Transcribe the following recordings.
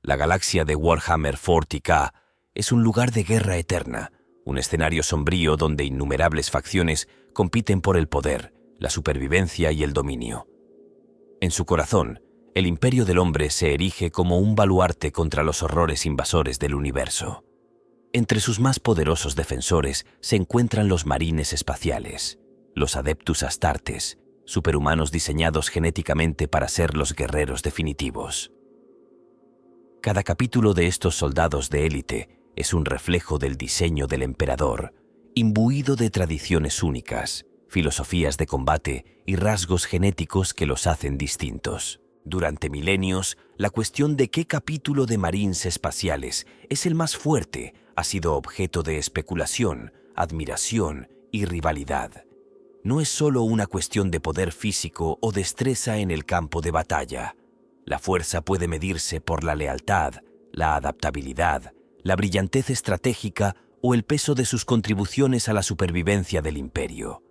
La galaxia de Warhammer 40K es un lugar de guerra eterna, un escenario sombrío donde innumerables facciones compiten por el poder, la supervivencia y el dominio. En su corazón, el Imperio del Hombre se erige como un baluarte contra los horrores invasores del universo. Entre sus más poderosos defensores se encuentran los marines espaciales, los Adeptus Astartes, superhumanos diseñados genéticamente para ser los guerreros definitivos. Cada capítulo de estos soldados de élite es un reflejo del diseño del emperador, imbuido de tradiciones únicas, filosofías de combate y rasgos genéticos que los hacen distintos. Durante milenios, la cuestión de qué capítulo de Marines espaciales es el más fuerte ha sido objeto de especulación, admiración y rivalidad. No es solo una cuestión de poder físico o destreza en el campo de batalla. La fuerza puede medirse por la lealtad, la adaptabilidad, la brillantez estratégica o el peso de sus contribuciones a la supervivencia del imperio.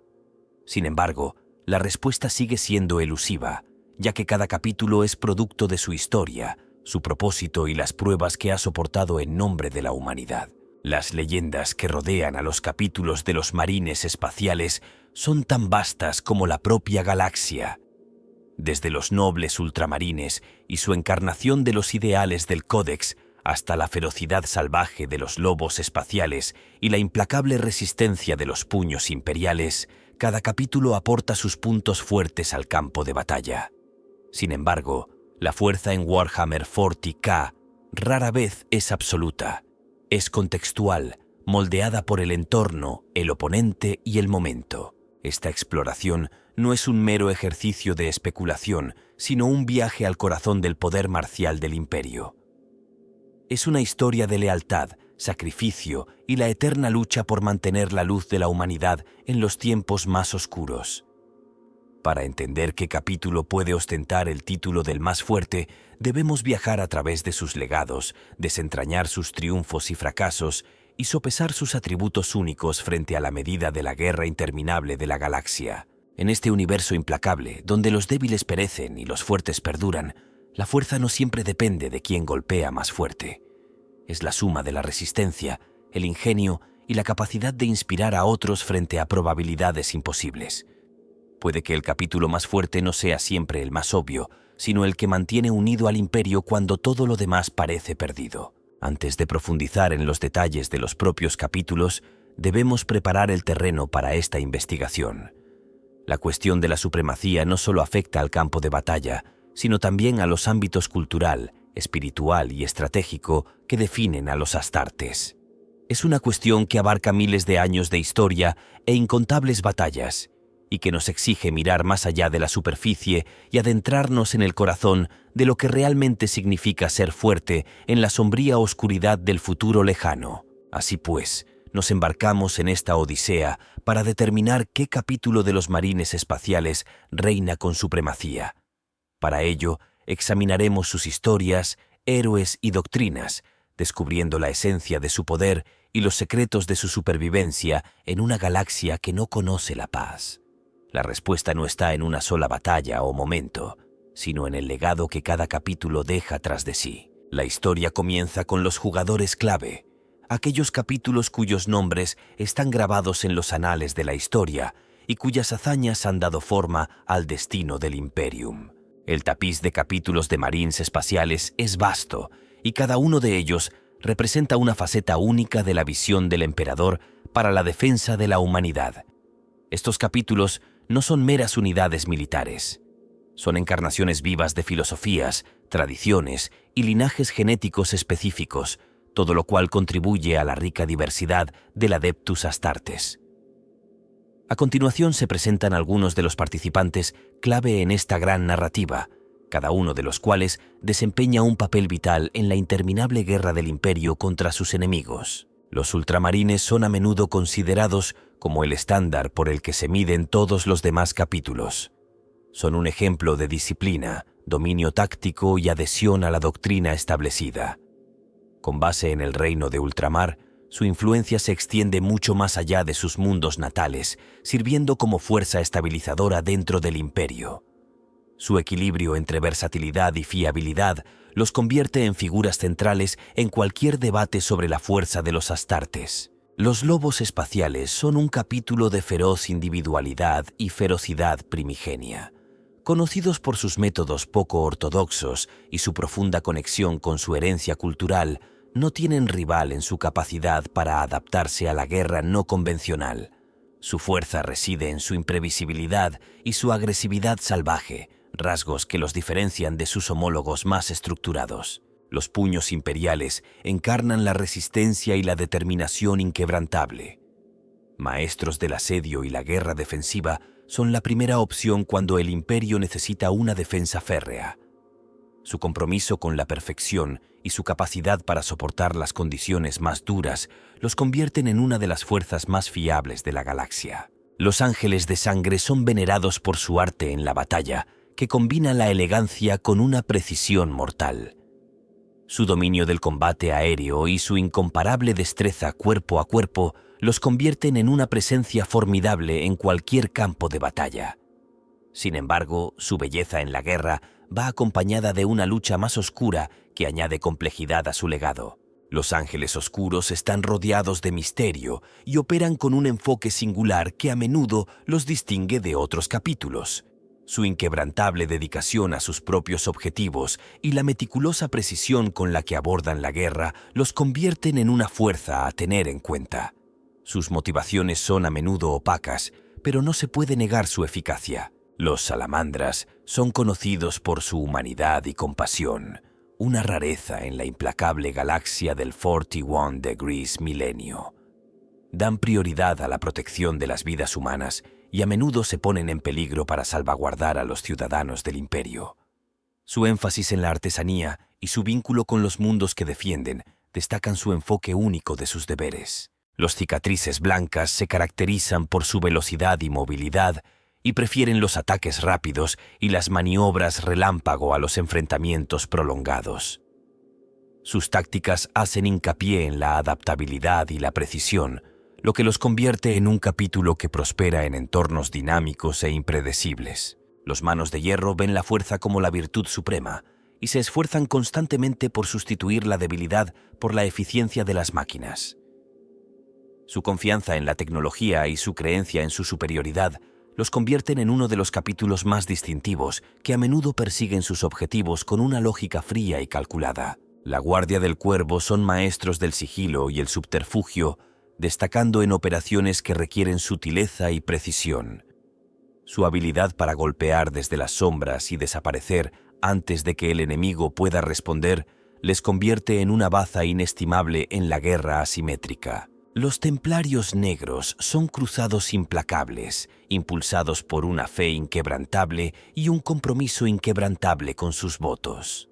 Sin embargo, la respuesta sigue siendo elusiva, ya que cada capítulo es producto de su historia, su propósito y las pruebas que ha soportado en nombre de la humanidad. Las leyendas que rodean a los capítulos de los marines espaciales son tan vastas como la propia galaxia. Desde los nobles ultramarines y su encarnación de los ideales del Códex hasta la ferocidad salvaje de los lobos espaciales y la implacable resistencia de los puños imperiales, cada capítulo aporta sus puntos fuertes al campo de batalla. Sin embargo, la fuerza en Warhammer 40K rara vez es absoluta. Es contextual, moldeada por el entorno, el oponente y el momento. Esta exploración no es un mero ejercicio de especulación, sino un viaje al corazón del poder marcial del imperio. Es una historia de lealtad, sacrificio y la eterna lucha por mantener la luz de la humanidad en los tiempos más oscuros. Para entender qué capítulo puede ostentar el título del más fuerte, debemos viajar a través de sus legados, desentrañar sus triunfos y fracasos y sopesar sus atributos únicos frente a la medida de la guerra interminable de la galaxia. En este universo implacable, donde los débiles perecen y los fuertes perduran, la fuerza no siempre depende de quién golpea más fuerte. Es la suma de la resistencia, el ingenio y la capacidad de inspirar a otros frente a probabilidades imposibles. Puede que el capítulo más fuerte no sea siempre el más obvio, sino el que mantiene unido al imperio cuando todo lo demás parece perdido. Antes de profundizar en los detalles de los propios capítulos, debemos preparar el terreno para esta investigación. La cuestión de la supremacía no solo afecta al campo de batalla, sino también a los ámbitos cultural, espiritual y estratégico que definen a los Astartes. Es una cuestión que abarca miles de años de historia e incontables batallas, y que nos exige mirar más allá de la superficie y adentrarnos en el corazón de lo que realmente significa ser fuerte en la sombría oscuridad del futuro lejano. Así pues, nos embarcamos en esta odisea para determinar qué capítulo de los marines espaciales reina con supremacía. Para ello, examinaremos sus historias, héroes y doctrinas, descubriendo la esencia de su poder y los secretos de su supervivencia en una galaxia que no conoce la paz. La respuesta no está en una sola batalla o momento, sino en el legado que cada capítulo deja tras de sí. La historia comienza con los jugadores clave, aquellos capítulos cuyos nombres están grabados en los anales de la historia y cuyas hazañas han dado forma al destino del Imperium. El tapiz de capítulos de Marines espaciales es vasto, y cada uno de ellos representa una faceta única de la visión del emperador para la defensa de la humanidad. Estos capítulos no son meras unidades militares. Son encarnaciones vivas de filosofías, tradiciones y linajes genéticos específicos, todo lo cual contribuye a la rica diversidad del Adeptus Astartes. A continuación se presentan algunos de los participantes clave en esta gran narrativa, cada uno de los cuales desempeña un papel vital en la interminable guerra del Imperio contra sus enemigos. Los ultramarines son a menudo considerados como el estándar por el que se miden todos los demás capítulos. Son un ejemplo de disciplina, dominio táctico y adhesión a la doctrina establecida. Con base en el reino de ultramar, su influencia se extiende mucho más allá de sus mundos natales, sirviendo como fuerza estabilizadora dentro del imperio. Su equilibrio entre versatilidad y fiabilidad los convierte en figuras centrales en cualquier debate sobre la fuerza de los Astartes. Los lobos espaciales son un capítulo de feroz individualidad y ferocidad primigenia. Conocidos por sus métodos poco ortodoxos y su profunda conexión con su herencia cultural, no tienen rival en su capacidad para adaptarse a la guerra no convencional. Su fuerza reside en su imprevisibilidad y su agresividad salvaje, rasgos que los diferencian de sus homólogos más estructurados. Los puños imperiales encarnan la resistencia y la determinación inquebrantable. Maestros del asedio y la guerra defensiva son la primera opción cuando el imperio necesita una defensa férrea. Su compromiso con la perfección y su capacidad para soportar las condiciones más duras los convierten en una de las fuerzas más fiables de la galaxia. Los ángeles de sangre son venerados por su arte en la batalla, que combina la elegancia con una precisión mortal. Su dominio del combate aéreo y su incomparable destreza cuerpo a cuerpo los convierten en una presencia formidable en cualquier campo de batalla. Sin embargo, su belleza en la guerra va acompañada de una lucha más oscura que añade complejidad a su legado. Los ángeles oscuros están rodeados de misterio y operan con un enfoque singular que a menudo los distingue de otros capítulos. Su inquebrantable dedicación a sus propios objetivos y la meticulosa precisión con la que abordan la guerra los convierten en una fuerza a tener en cuenta. Sus motivaciones son a menudo opacas, pero no se puede negar su eficacia. Los salamandras son conocidos por su humanidad y compasión, una rareza en la implacable galaxia del 41 Degrees Milenio. Dan prioridad a la protección de las vidas humanas y a menudo se ponen en peligro para salvaguardar a los ciudadanos del imperio. Su énfasis en la artesanía y su vínculo con los mundos que defienden destacan su enfoque único de sus deberes. Los cicatrices blancas se caracterizan por su velocidad y movilidad y prefieren los ataques rápidos y las maniobras relámpago a los enfrentamientos prolongados. Sus tácticas hacen hincapié en la adaptabilidad y la precisión, lo que los convierte en un capítulo que prospera en entornos dinámicos e impredecibles. Los manos de hierro ven la fuerza como la virtud suprema y se esfuerzan constantemente por sustituir la debilidad por la eficiencia de las máquinas. Su confianza en la tecnología y su creencia en su superioridad los convierten en uno de los capítulos más distintivos que a menudo persiguen sus objetivos con una lógica fría y calculada. La Guardia del Cuervo son maestros del sigilo y el subterfugio, destacando en operaciones que requieren sutileza y precisión. Su habilidad para golpear desde las sombras y desaparecer antes de que el enemigo pueda responder les convierte en una baza inestimable en la guerra asimétrica. Los templarios negros son cruzados implacables, impulsados por una fe inquebrantable y un compromiso inquebrantable con sus votos.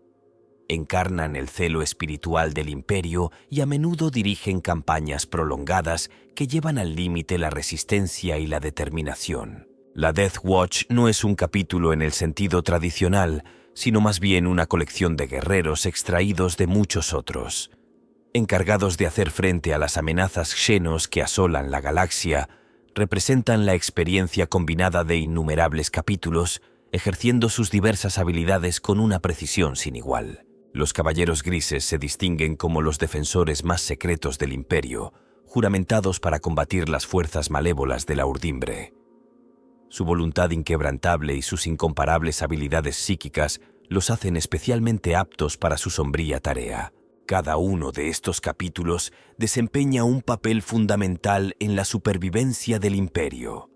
Encarnan el celo espiritual del imperio y a menudo dirigen campañas prolongadas que llevan al límite la resistencia y la determinación. La Death Watch no es un capítulo en el sentido tradicional, sino más bien una colección de guerreros extraídos de muchos otros. Encargados de hacer frente a las amenazas xenos que asolan la galaxia, representan la experiencia combinada de innumerables capítulos, ejerciendo sus diversas habilidades con una precisión sin igual. Los Caballeros Grises se distinguen como los defensores más secretos del imperio, juramentados para combatir las fuerzas malévolas de la Urdimbre. Su voluntad inquebrantable y sus incomparables habilidades psíquicas los hacen especialmente aptos para su sombría tarea. Cada uno de estos capítulos desempeña un papel fundamental en la supervivencia del imperio.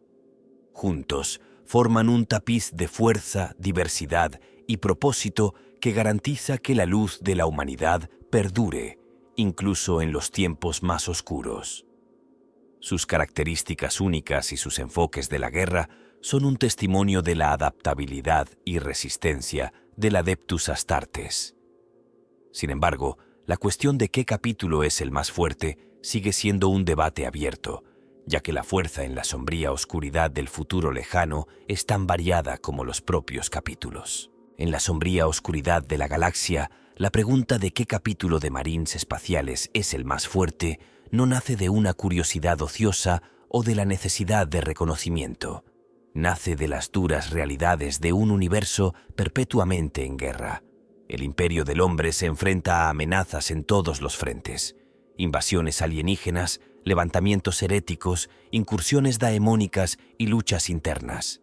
Juntos, forman un tapiz de fuerza, diversidad y propósito que garantiza que la luz de la humanidad perdure, incluso en los tiempos más oscuros. Sus características únicas y sus enfoques de la guerra son un testimonio de la adaptabilidad y resistencia del Adeptus Astartes. Sin embargo, la cuestión de qué capítulo es el más fuerte sigue siendo un debate abierto, ya que la fuerza en la sombría oscuridad del futuro lejano es tan variada como los propios capítulos. En la sombría oscuridad de la galaxia, la pregunta de qué capítulo de Marines espaciales es el más fuerte no nace de una curiosidad ociosa o de la necesidad de reconocimiento. Nace de las duras realidades de un universo perpetuamente en guerra. El imperio del hombre se enfrenta a amenazas en todos los frentes: invasiones alienígenas, levantamientos heréticos, incursiones daemónicas y luchas internas.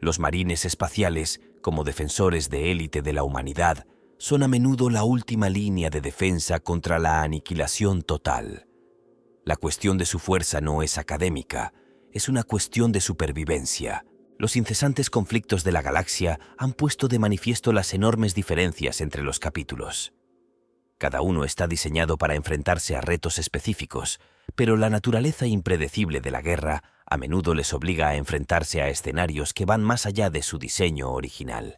Los marines espaciales, como defensores de élite de la humanidad, son a menudo la última línea de defensa contra la aniquilación total. La cuestión de su fuerza no es académica, es una cuestión de supervivencia. Los incesantes conflictos de la galaxia han puesto de manifiesto las enormes diferencias entre los capítulos. Cada uno está diseñado para enfrentarse a retos específicos, pero la naturaleza impredecible de la guerra a menudo les obliga a enfrentarse a escenarios que van más allá de su diseño original.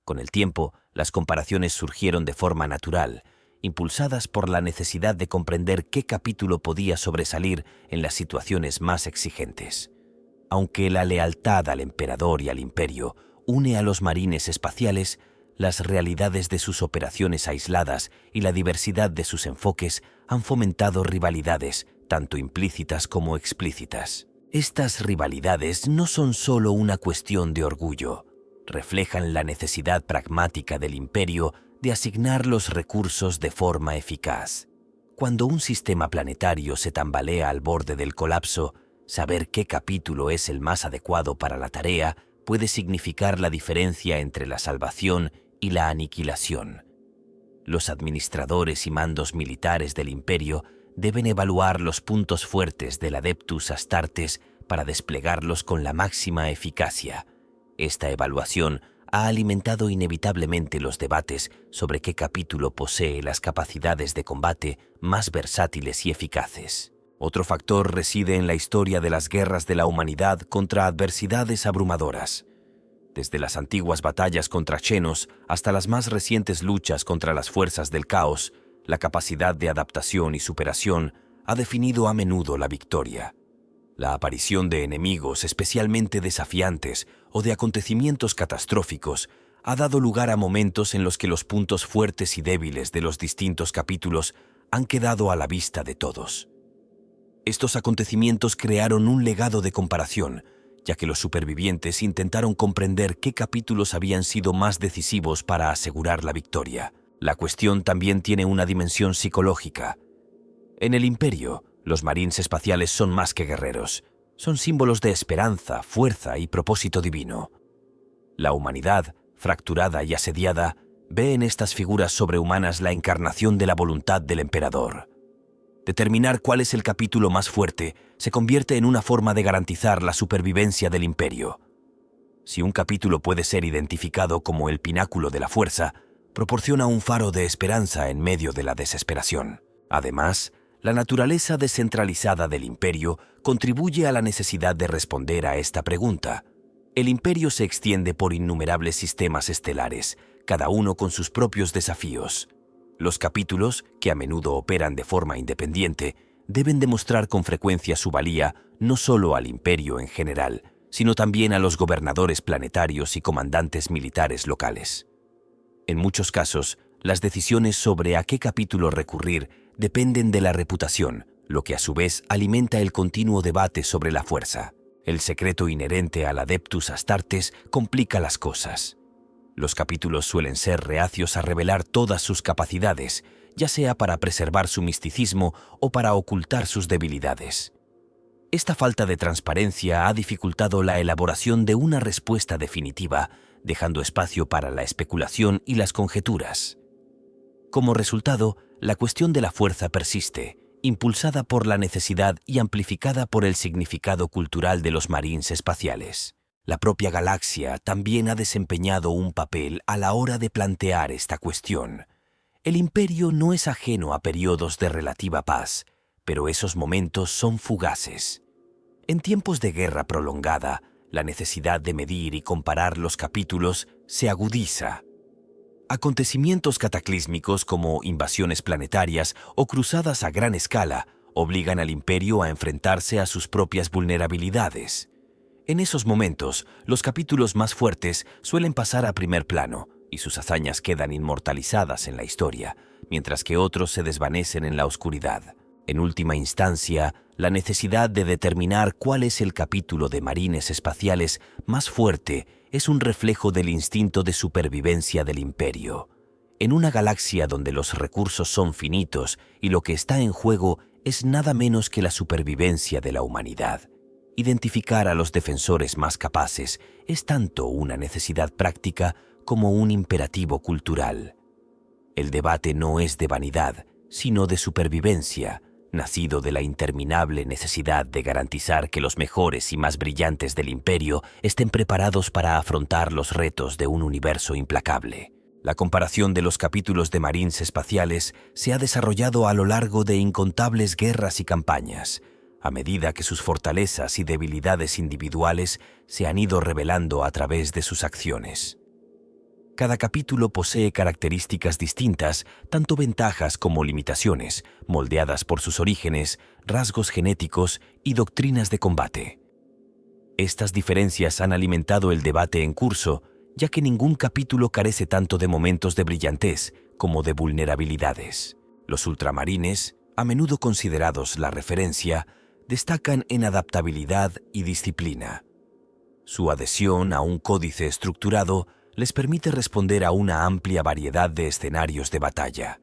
Con el tiempo, las comparaciones surgieron de forma natural, impulsadas por la necesidad de comprender qué capítulo podía sobresalir en las situaciones más exigentes. Aunque la lealtad al emperador y al imperio une a los marines espaciales, las realidades de sus operaciones aisladas y la diversidad de sus enfoques han fomentado rivalidades, tanto implícitas como explícitas. Estas rivalidades no son solo una cuestión de orgullo, reflejan la necesidad pragmática del imperio de asignar los recursos de forma eficaz. Cuando un sistema planetario se tambalea al borde del colapso, saber qué capítulo es el más adecuado para la tarea puede significar la diferencia entre la salvación y la aniquilación. Los administradores y mandos militares del imperio deben evaluar los puntos fuertes del Adeptus Astartes para desplegarlos con la máxima eficacia. Esta evaluación ha alimentado inevitablemente los debates sobre qué capítulo posee las capacidades de combate más versátiles y eficaces. Otro factor reside en la historia de las guerras de la humanidad contra adversidades abrumadoras. Desde las antiguas batallas contra Xenos hasta las más recientes luchas contra las fuerzas del caos, la capacidad de adaptación y superación ha definido a menudo la victoria. La aparición de enemigos especialmente desafiantes o de acontecimientos catastróficos ha dado lugar a momentos en los que los puntos fuertes y débiles de los distintos capítulos han quedado a la vista de todos. Estos acontecimientos crearon un legado de comparación, ya que los supervivientes intentaron comprender qué capítulos habían sido más decisivos para asegurar la victoria. La cuestión también tiene una dimensión psicológica. En el Imperio, los marines espaciales son más que guerreros. Son símbolos de esperanza, fuerza y propósito divino. La humanidad, fracturada y asediada, ve en estas figuras sobrehumanas la encarnación de la voluntad del emperador. Determinar cuál es el capítulo más fuerte se convierte en una forma de garantizar la supervivencia del imperio. Si un capítulo puede ser identificado como el pináculo de la fuerza, proporciona un faro de esperanza en medio de la desesperación. Además, la naturaleza descentralizada del imperio contribuye a la necesidad de responder a esta pregunta. El imperio se extiende por innumerables sistemas estelares, cada uno con sus propios desafíos. Los capítulos, que a menudo operan de forma independiente, deben demostrar con frecuencia su valía no solo al imperio en general, sino también a los gobernadores planetarios y comandantes militares locales. En muchos casos, las decisiones sobre a qué capítulo recurrir dependen de la reputación, lo que a su vez alimenta el continuo debate sobre la fuerza. El secreto inherente al Adeptus Astartes complica las cosas. Los capítulos suelen ser reacios a revelar todas sus capacidades, ya sea para preservar su misticismo o para ocultar sus debilidades. Esta falta de transparencia ha dificultado la elaboración de una respuesta definitiva, dejando espacio para la especulación y las conjeturas. Como resultado, la cuestión de la fuerza persiste, impulsada por la necesidad y amplificada por el significado cultural de los marines espaciales. La propia galaxia también ha desempeñado un papel a la hora de plantear esta cuestión. El imperio no es ajeno a periodos de relativa paz, pero esos momentos son fugaces. En tiempos de guerra prolongada, la necesidad de medir y comparar los capítulos se agudiza. Acontecimientos cataclísmicos como invasiones planetarias o cruzadas a gran escala obligan al imperio a enfrentarse a sus propias vulnerabilidades. En esos momentos, los capítulos más fuertes suelen pasar a primer plano y sus hazañas quedan inmortalizadas en la historia, mientras que otros se desvanecen en la oscuridad. En última instancia, la necesidad de determinar cuál es el capítulo de Marines espaciales más fuerte es un reflejo del instinto de supervivencia del Imperio. En una galaxia donde los recursos son finitos y lo que está en juego es nada menos que la supervivencia de la humanidad, identificar a los defensores más capaces es tanto una necesidad práctica como un imperativo cultural. El debate no es de vanidad, sino de supervivencia, nacido de la interminable necesidad de garantizar que los mejores y más brillantes del Imperio estén preparados para afrontar los retos de un universo implacable. La comparación de los capítulos de Marines espaciales se ha desarrollado a lo largo de incontables guerras y campañas, a medida que sus fortalezas y debilidades individuales se han ido revelando a través de sus acciones. Cada capítulo posee características distintas, tanto ventajas como limitaciones, moldeadas por sus orígenes, rasgos genéticos y doctrinas de combate. Estas diferencias han alimentado el debate en curso, ya que ningún capítulo carece tanto de momentos de brillantez como de vulnerabilidades. Los ultramarines, a menudo considerados la referencia, destacan en adaptabilidad y disciplina. Su adhesión a un códice estructurado les permite responder a una amplia variedad de escenarios de batalla.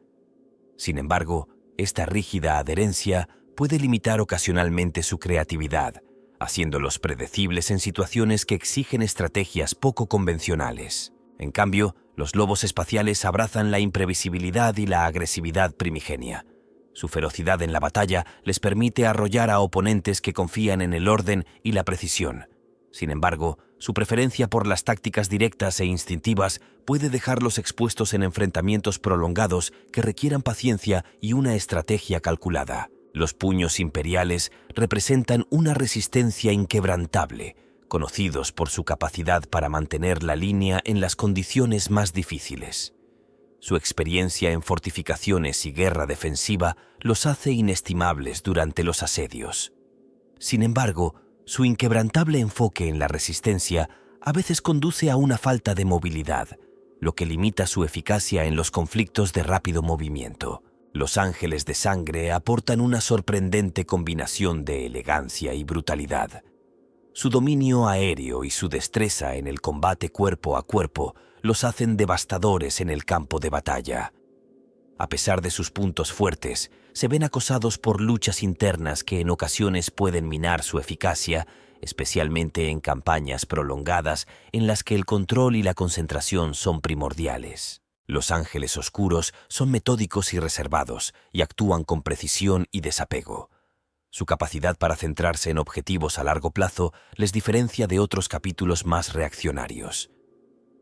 Sin embargo, esta rígida adherencia puede limitar ocasionalmente su creatividad, haciéndolos predecibles en situaciones que exigen estrategias poco convencionales. En cambio, los lobos espaciales abrazan la imprevisibilidad y la agresividad primigenia. Su ferocidad en la batalla les permite arrollar a oponentes que confían en el orden y la precisión. Sin embargo, su preferencia por las tácticas directas e instintivas puede dejarlos expuestos en enfrentamientos prolongados que requieran paciencia y una estrategia calculada. Los puños imperiales representan una resistencia inquebrantable, conocidos por su capacidad para mantener la línea en las condiciones más difíciles. Su experiencia en fortificaciones y guerra defensiva los hace inestimables durante los asedios. Sin embargo, su inquebrantable enfoque en la resistencia a veces conduce a una falta de movilidad, lo que limita su eficacia en los conflictos de rápido movimiento. Los ángeles de sangre aportan una sorprendente combinación de elegancia y brutalidad. Su dominio aéreo y su destreza en el combate cuerpo a cuerpo los hacen devastadores en el campo de batalla. A pesar de sus puntos fuertes, se ven acosados por luchas internas que en ocasiones pueden minar su eficacia, especialmente en campañas prolongadas en las que el control y la concentración son primordiales. Los ángeles oscuros son metódicos y reservados y actúan con precisión y desapego. Su capacidad para centrarse en objetivos a largo plazo les diferencia de otros capítulos más reaccionarios.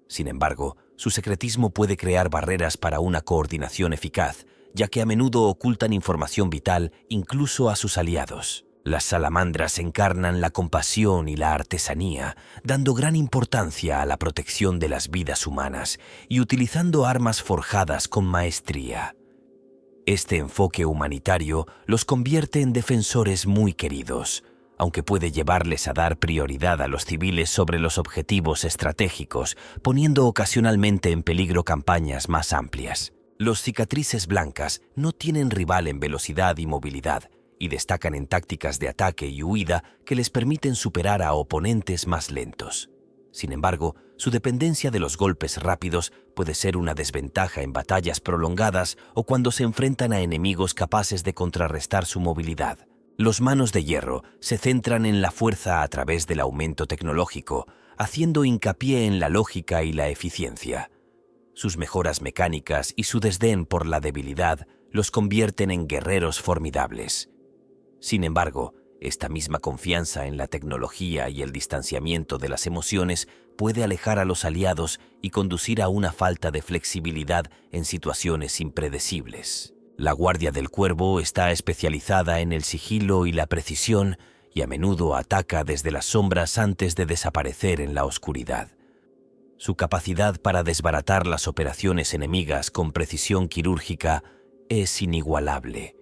Sin embargo, su secretismo puede crear barreras para una coordinación eficaz, ya que a menudo ocultan información vital incluso a sus aliados. Las salamandras encarnan la compasión y la artesanía, dando gran importancia a la protección de las vidas humanas y utilizando armas forjadas con maestría. Este enfoque humanitario los convierte en defensores muy queridos, aunque puede llevarles a dar prioridad a los civiles sobre los objetivos estratégicos, poniendo ocasionalmente en peligro campañas más amplias. Los cicatrices blancas no tienen rival en velocidad y movilidad, y destacan en tácticas de ataque y huida que les permiten superar a oponentes más lentos. Sin embargo, su dependencia de los golpes rápidos puede ser una desventaja en batallas prolongadas o cuando se enfrentan a enemigos capaces de contrarrestar su movilidad. Los manos de hierro se centran en la fuerza a través del aumento tecnológico, haciendo hincapié en la lógica y la eficiencia. Sus mejoras mecánicas y su desdén por la debilidad los convierten en guerreros formidables. Sin embargo, esta misma confianza en la tecnología y el distanciamiento de las emociones puede alejar a los aliados y conducir a una falta de flexibilidad en situaciones impredecibles. La Guardia del Cuervo está especializada en el sigilo y la precisión y a menudo ataca desde las sombras antes de desaparecer en la oscuridad. Su capacidad para desbaratar las operaciones enemigas con precisión quirúrgica es inigualable.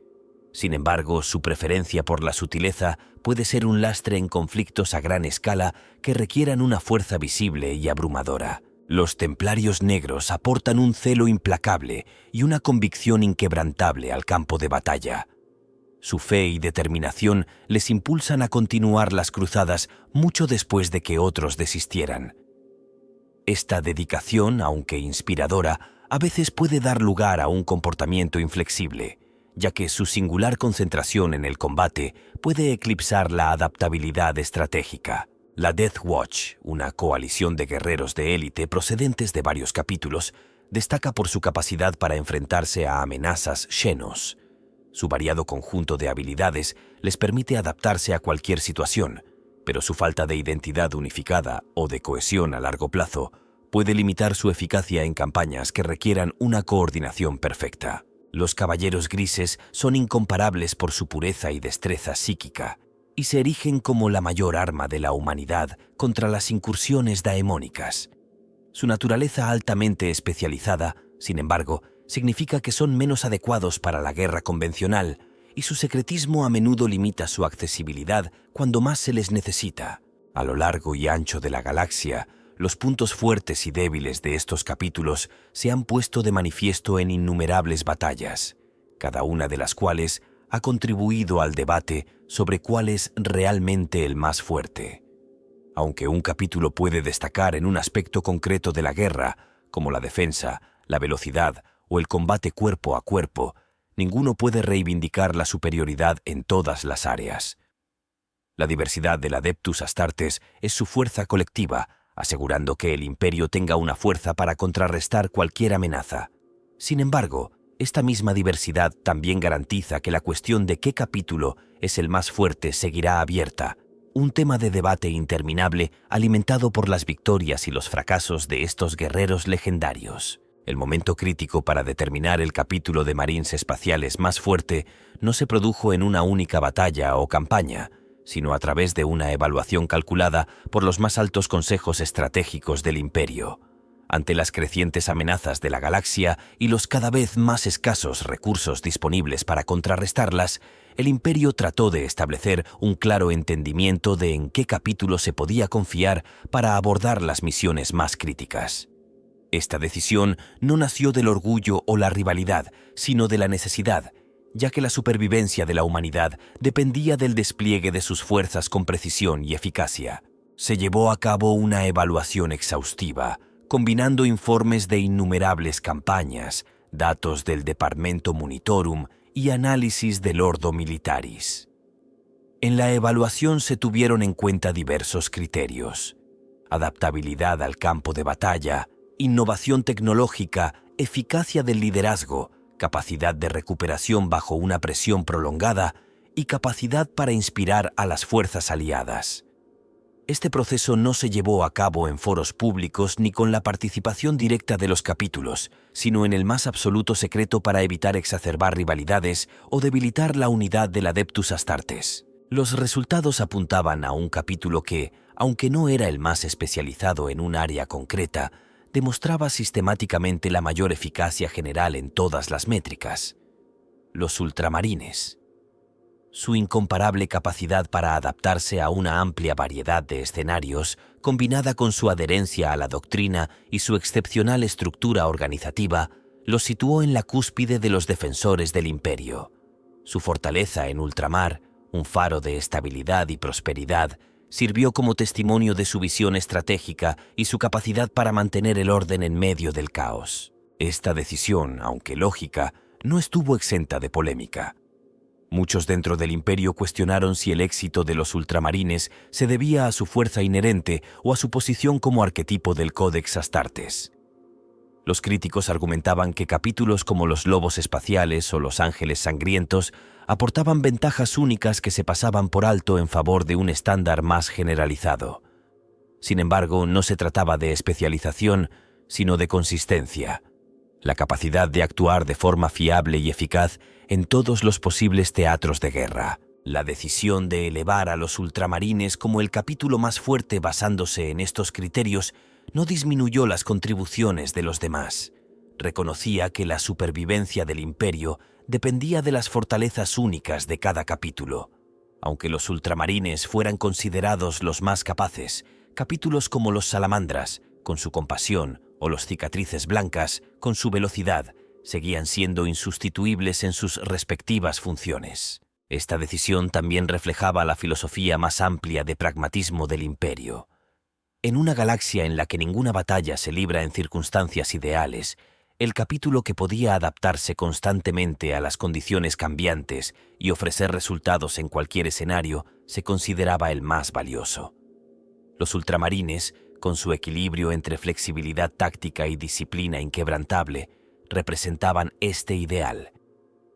Sin embargo, su preferencia por la sutileza puede ser un lastre en conflictos a gran escala que requieran una fuerza visible y abrumadora. Los templarios negros aportan un celo implacable y una convicción inquebrantable al campo de batalla. Su fe y determinación les impulsan a continuar las cruzadas mucho después de que otros desistieran. Esta dedicación, aunque inspiradora, a veces puede dar lugar a un comportamiento inflexible, ya que su singular concentración en el combate puede eclipsar la adaptabilidad estratégica. La Death Watch, una coalición de guerreros de élite procedentes de varios capítulos, destaca por su capacidad para enfrentarse a amenazas Xenos. Su variado conjunto de habilidades les permite adaptarse a cualquier situación, pero su falta de identidad unificada o de cohesión a largo plazo puede limitar su eficacia en campañas que requieran una coordinación perfecta. Los Caballeros Grises son incomparables por su pureza y destreza psíquica, y se erigen como la mayor arma de la humanidad contra las incursiones daemónicas. Su naturaleza altamente especializada, sin embargo, significa que son menos adecuados para la guerra convencional, y su secretismo a menudo limita su accesibilidad cuando más se les necesita. A lo largo y ancho de la galaxia, los puntos fuertes y débiles de estos capítulos se han puesto de manifiesto en innumerables batallas, cada una de las cuales ha contribuido al debate sobre cuál es realmente el más fuerte. Aunque un capítulo puede destacar en un aspecto concreto de la guerra, como la defensa, la velocidad o el combate cuerpo a cuerpo, ninguno puede reivindicar la superioridad en todas las áreas. La diversidad del Adeptus Astartes es su fuerza colectiva, asegurando que el Imperio tenga una fuerza para contrarrestar cualquier amenaza. Sin embargo, esta misma diversidad también garantiza que la cuestión de qué capítulo es el más fuerte seguirá abierta, un tema de debate interminable alimentado por las victorias y los fracasos de estos guerreros legendarios. El momento crítico para determinar el capítulo de Marines espaciales más fuerte no se produjo en una única batalla o campaña, sino a través de una evaluación calculada por los más altos consejos estratégicos del Imperio. Ante las crecientes amenazas de la galaxia y los cada vez más escasos recursos disponibles para contrarrestarlas, el Imperio trató de establecer un claro entendimiento de en qué capítulo se podía confiar para abordar las misiones más críticas. Esta decisión no nació del orgullo o la rivalidad, sino de la necesidad, ya que la supervivencia de la humanidad dependía del despliegue de sus fuerzas con precisión y eficacia. Se llevó a cabo una evaluación exhaustiva, combinando informes de innumerables campañas, datos del Departamento Munitorum y análisis del Ordo Militaris. En la evaluación se tuvieron en cuenta diversos criterios: adaptabilidad al campo de batalla, innovación tecnológica, eficacia del liderazgo, capacidad de recuperación bajo una presión prolongada y capacidad para inspirar a las fuerzas aliadas. Este proceso no se llevó a cabo en foros públicos ni con la participación directa de los capítulos, sino en el más absoluto secreto para evitar exacerbar rivalidades o debilitar la unidad del Adeptus Astartes. Los resultados apuntaban a un capítulo que, aunque no era el más especializado en un área concreta, demostraba sistemáticamente la mayor eficacia general en todas las métricas: los ultramarines. Su incomparable capacidad para adaptarse a una amplia variedad de escenarios, combinada con su adherencia a la doctrina y su excepcional estructura organizativa, los situó en la cúspide de los defensores del Imperio. Su fortaleza en ultramar, un faro de estabilidad y prosperidad, sirvió como testimonio de su visión estratégica y su capacidad para mantener el orden en medio del caos. Esta decisión, aunque lógica, no estuvo exenta de polémica. Muchos dentro del Imperio cuestionaron si el éxito de los ultramarines se debía a su fuerza inherente o a su posición como arquetipo del Codex Astartes. Los críticos argumentaban que capítulos como los Lobos Espaciales o los Ángeles Sangrientos aportaban ventajas únicas que se pasaban por alto en favor de un estándar más generalizado. Sin embargo, no se trataba de especialización, sino de consistencia, la capacidad de actuar de forma fiable y eficaz en todos los posibles teatros de guerra. La decisión de elevar a los ultramarines como el capítulo más fuerte basándose en estos criterios no disminuyó las contribuciones de los demás. Reconocía que la supervivencia del Imperio dependía de las fortalezas únicas de cada capítulo. Aunque los ultramarines fueran considerados los más capaces, capítulos como los Salamandras, con su compasión, o los Cicatrices Blancas, con su velocidad, seguían siendo insustituibles en sus respectivas funciones. Esta decisión también reflejaba la filosofía más amplia de pragmatismo del Imperio. En una galaxia en la que ninguna batalla se libra en circunstancias ideales, el capítulo que podía adaptarse constantemente a las condiciones cambiantes y ofrecer resultados en cualquier escenario se consideraba el más valioso. Los ultramarines, con su equilibrio entre flexibilidad táctica y disciplina inquebrantable, representaban este ideal.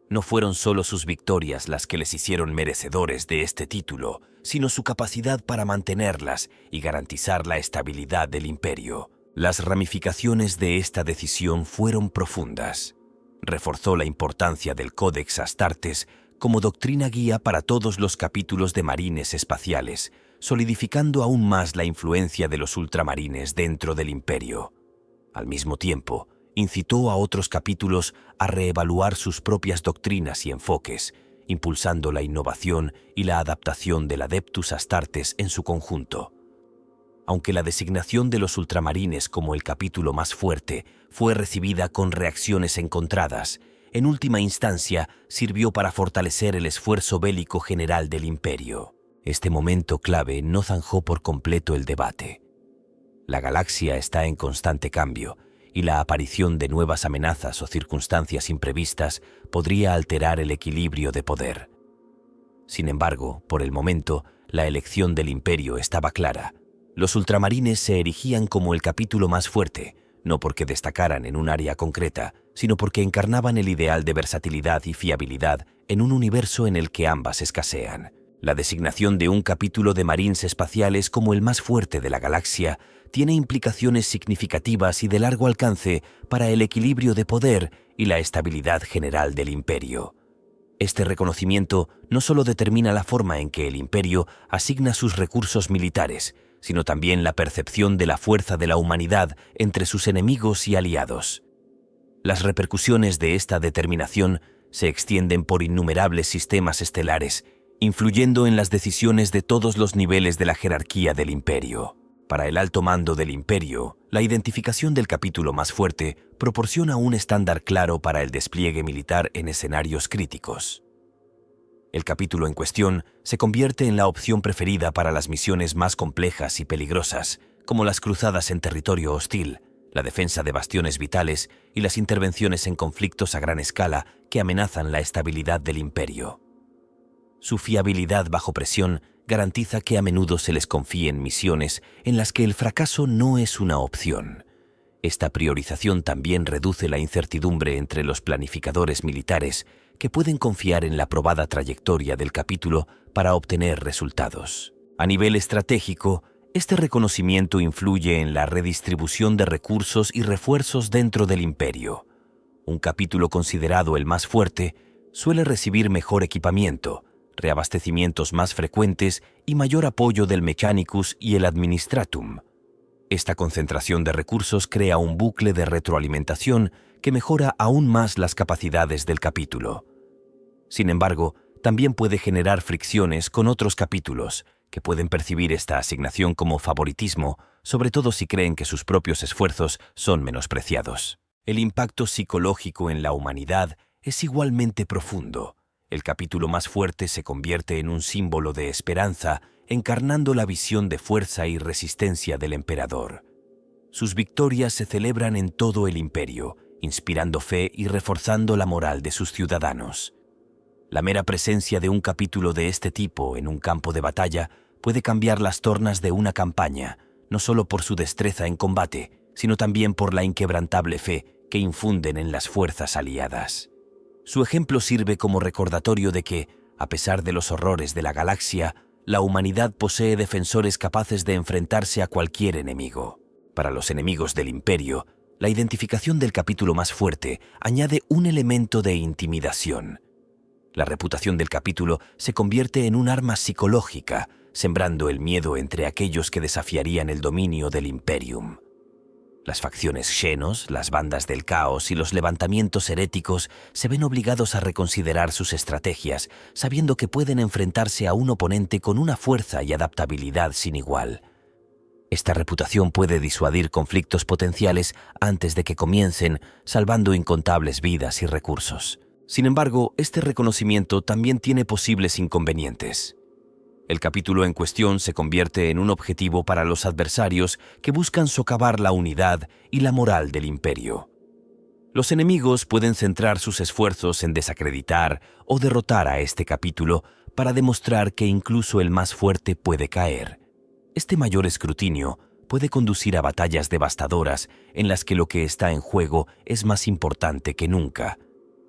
No fueron solo sus victorias las que les hicieron merecedores de este título, sino su capacidad para mantenerlas y garantizar la estabilidad del Imperio. Las ramificaciones de esta decisión fueron profundas. Reforzó la importancia del Codex Astartes como doctrina guía para todos los capítulos de marines espaciales, solidificando aún más la influencia de los ultramarines dentro del Imperio. Al mismo tiempo, incitó a otros capítulos a reevaluar sus propias doctrinas y enfoques, impulsando la innovación y la adaptación del Adeptus Astartes en su conjunto. Aunque la designación de los ultramarines como el capítulo más fuerte fue recibida con reacciones encontradas, en última instancia sirvió para fortalecer el esfuerzo bélico general del Imperio. Este momento clave no zanjó por completo el debate. La galaxia está en constante cambio, y la aparición de nuevas amenazas o circunstancias imprevistas podría alterar el equilibrio de poder. Sin embargo, por el momento, la elección del Imperio estaba clara. Los ultramarines se erigían como el capítulo más fuerte, no porque destacaran en un área concreta, sino porque encarnaban el ideal de versatilidad y fiabilidad en un universo en el que ambas escasean. La designación de un capítulo de marines espaciales como el más fuerte de la galaxia tiene implicaciones significativas y de largo alcance para el equilibrio de poder y la estabilidad general del Imperio. Este reconocimiento no solo determina la forma en que el Imperio asigna sus recursos militares, sino también la percepción de la fuerza de la humanidad entre sus enemigos y aliados. Las repercusiones de esta determinación se extienden por innumerables sistemas estelares, influyendo en las decisiones de todos los niveles de la jerarquía del Imperio. Para el alto mando del Imperio, la identificación del capítulo más fuerte proporciona un estándar claro para el despliegue militar en escenarios críticos. El capítulo en cuestión se convierte en la opción preferida para las misiones más complejas y peligrosas, como las cruzadas en territorio hostil, la defensa de bastiones vitales y las intervenciones en conflictos a gran escala que amenazan la estabilidad del Imperio. Su fiabilidad bajo presión garantiza que a menudo se les confíen misiones en las que el fracaso no es una opción. Esta priorización también reduce la incertidumbre entre los planificadores militares, que pueden confiar en la probada trayectoria del capítulo para obtener resultados. A nivel estratégico, este reconocimiento influye en la redistribución de recursos y refuerzos dentro del Imperio. Un capítulo considerado el más fuerte suele recibir mejor equipamiento, reabastecimientos más frecuentes y mayor apoyo del Mechanicus y el Administratum. Esta concentración de recursos crea un bucle de retroalimentación que mejora aún más las capacidades del capítulo. Sin embargo, también puede generar fricciones con otros capítulos, que pueden percibir esta asignación como favoritismo, sobre todo si creen que sus propios esfuerzos son menospreciados. El impacto psicológico en la humanidad es igualmente profundo. El capítulo más fuerte se convierte en un símbolo de esperanza, encarnando la visión de fuerza y resistencia del emperador. Sus victorias se celebran en todo el Imperio, inspirando fe y reforzando la moral de sus ciudadanos. La mera presencia de un capítulo de este tipo en un campo de batalla puede cambiar las tornas de una campaña, no solo por su destreza en combate, sino también por la inquebrantable fe que infunden en las fuerzas aliadas. Su ejemplo sirve como recordatorio de que, a pesar de los horrores de la galaxia, la humanidad posee defensores capaces de enfrentarse a cualquier enemigo. Para los enemigos del Imperio, la identificación del capítulo más fuerte añade un elemento de intimidación. La reputación del capítulo se convierte en un arma psicológica, sembrando el miedo entre aquellos que desafiarían el dominio del Imperium. Las facciones Xenos, las bandas del caos y los levantamientos heréticos se ven obligados a reconsiderar sus estrategias, sabiendo que pueden enfrentarse a un oponente con una fuerza y adaptabilidad sin igual. Esta reputación puede disuadir conflictos potenciales antes de que comiencen, salvando incontables vidas y recursos. Sin embargo, este reconocimiento también tiene posibles inconvenientes. El capítulo en cuestión se convierte en un objetivo para los adversarios que buscan socavar la unidad y la moral del imperio. Los enemigos pueden centrar sus esfuerzos en desacreditar o derrotar a este capítulo para demostrar que incluso el más fuerte puede caer. Este mayor escrutinio puede conducir a batallas devastadoras en las que lo que está en juego es más importante que nunca.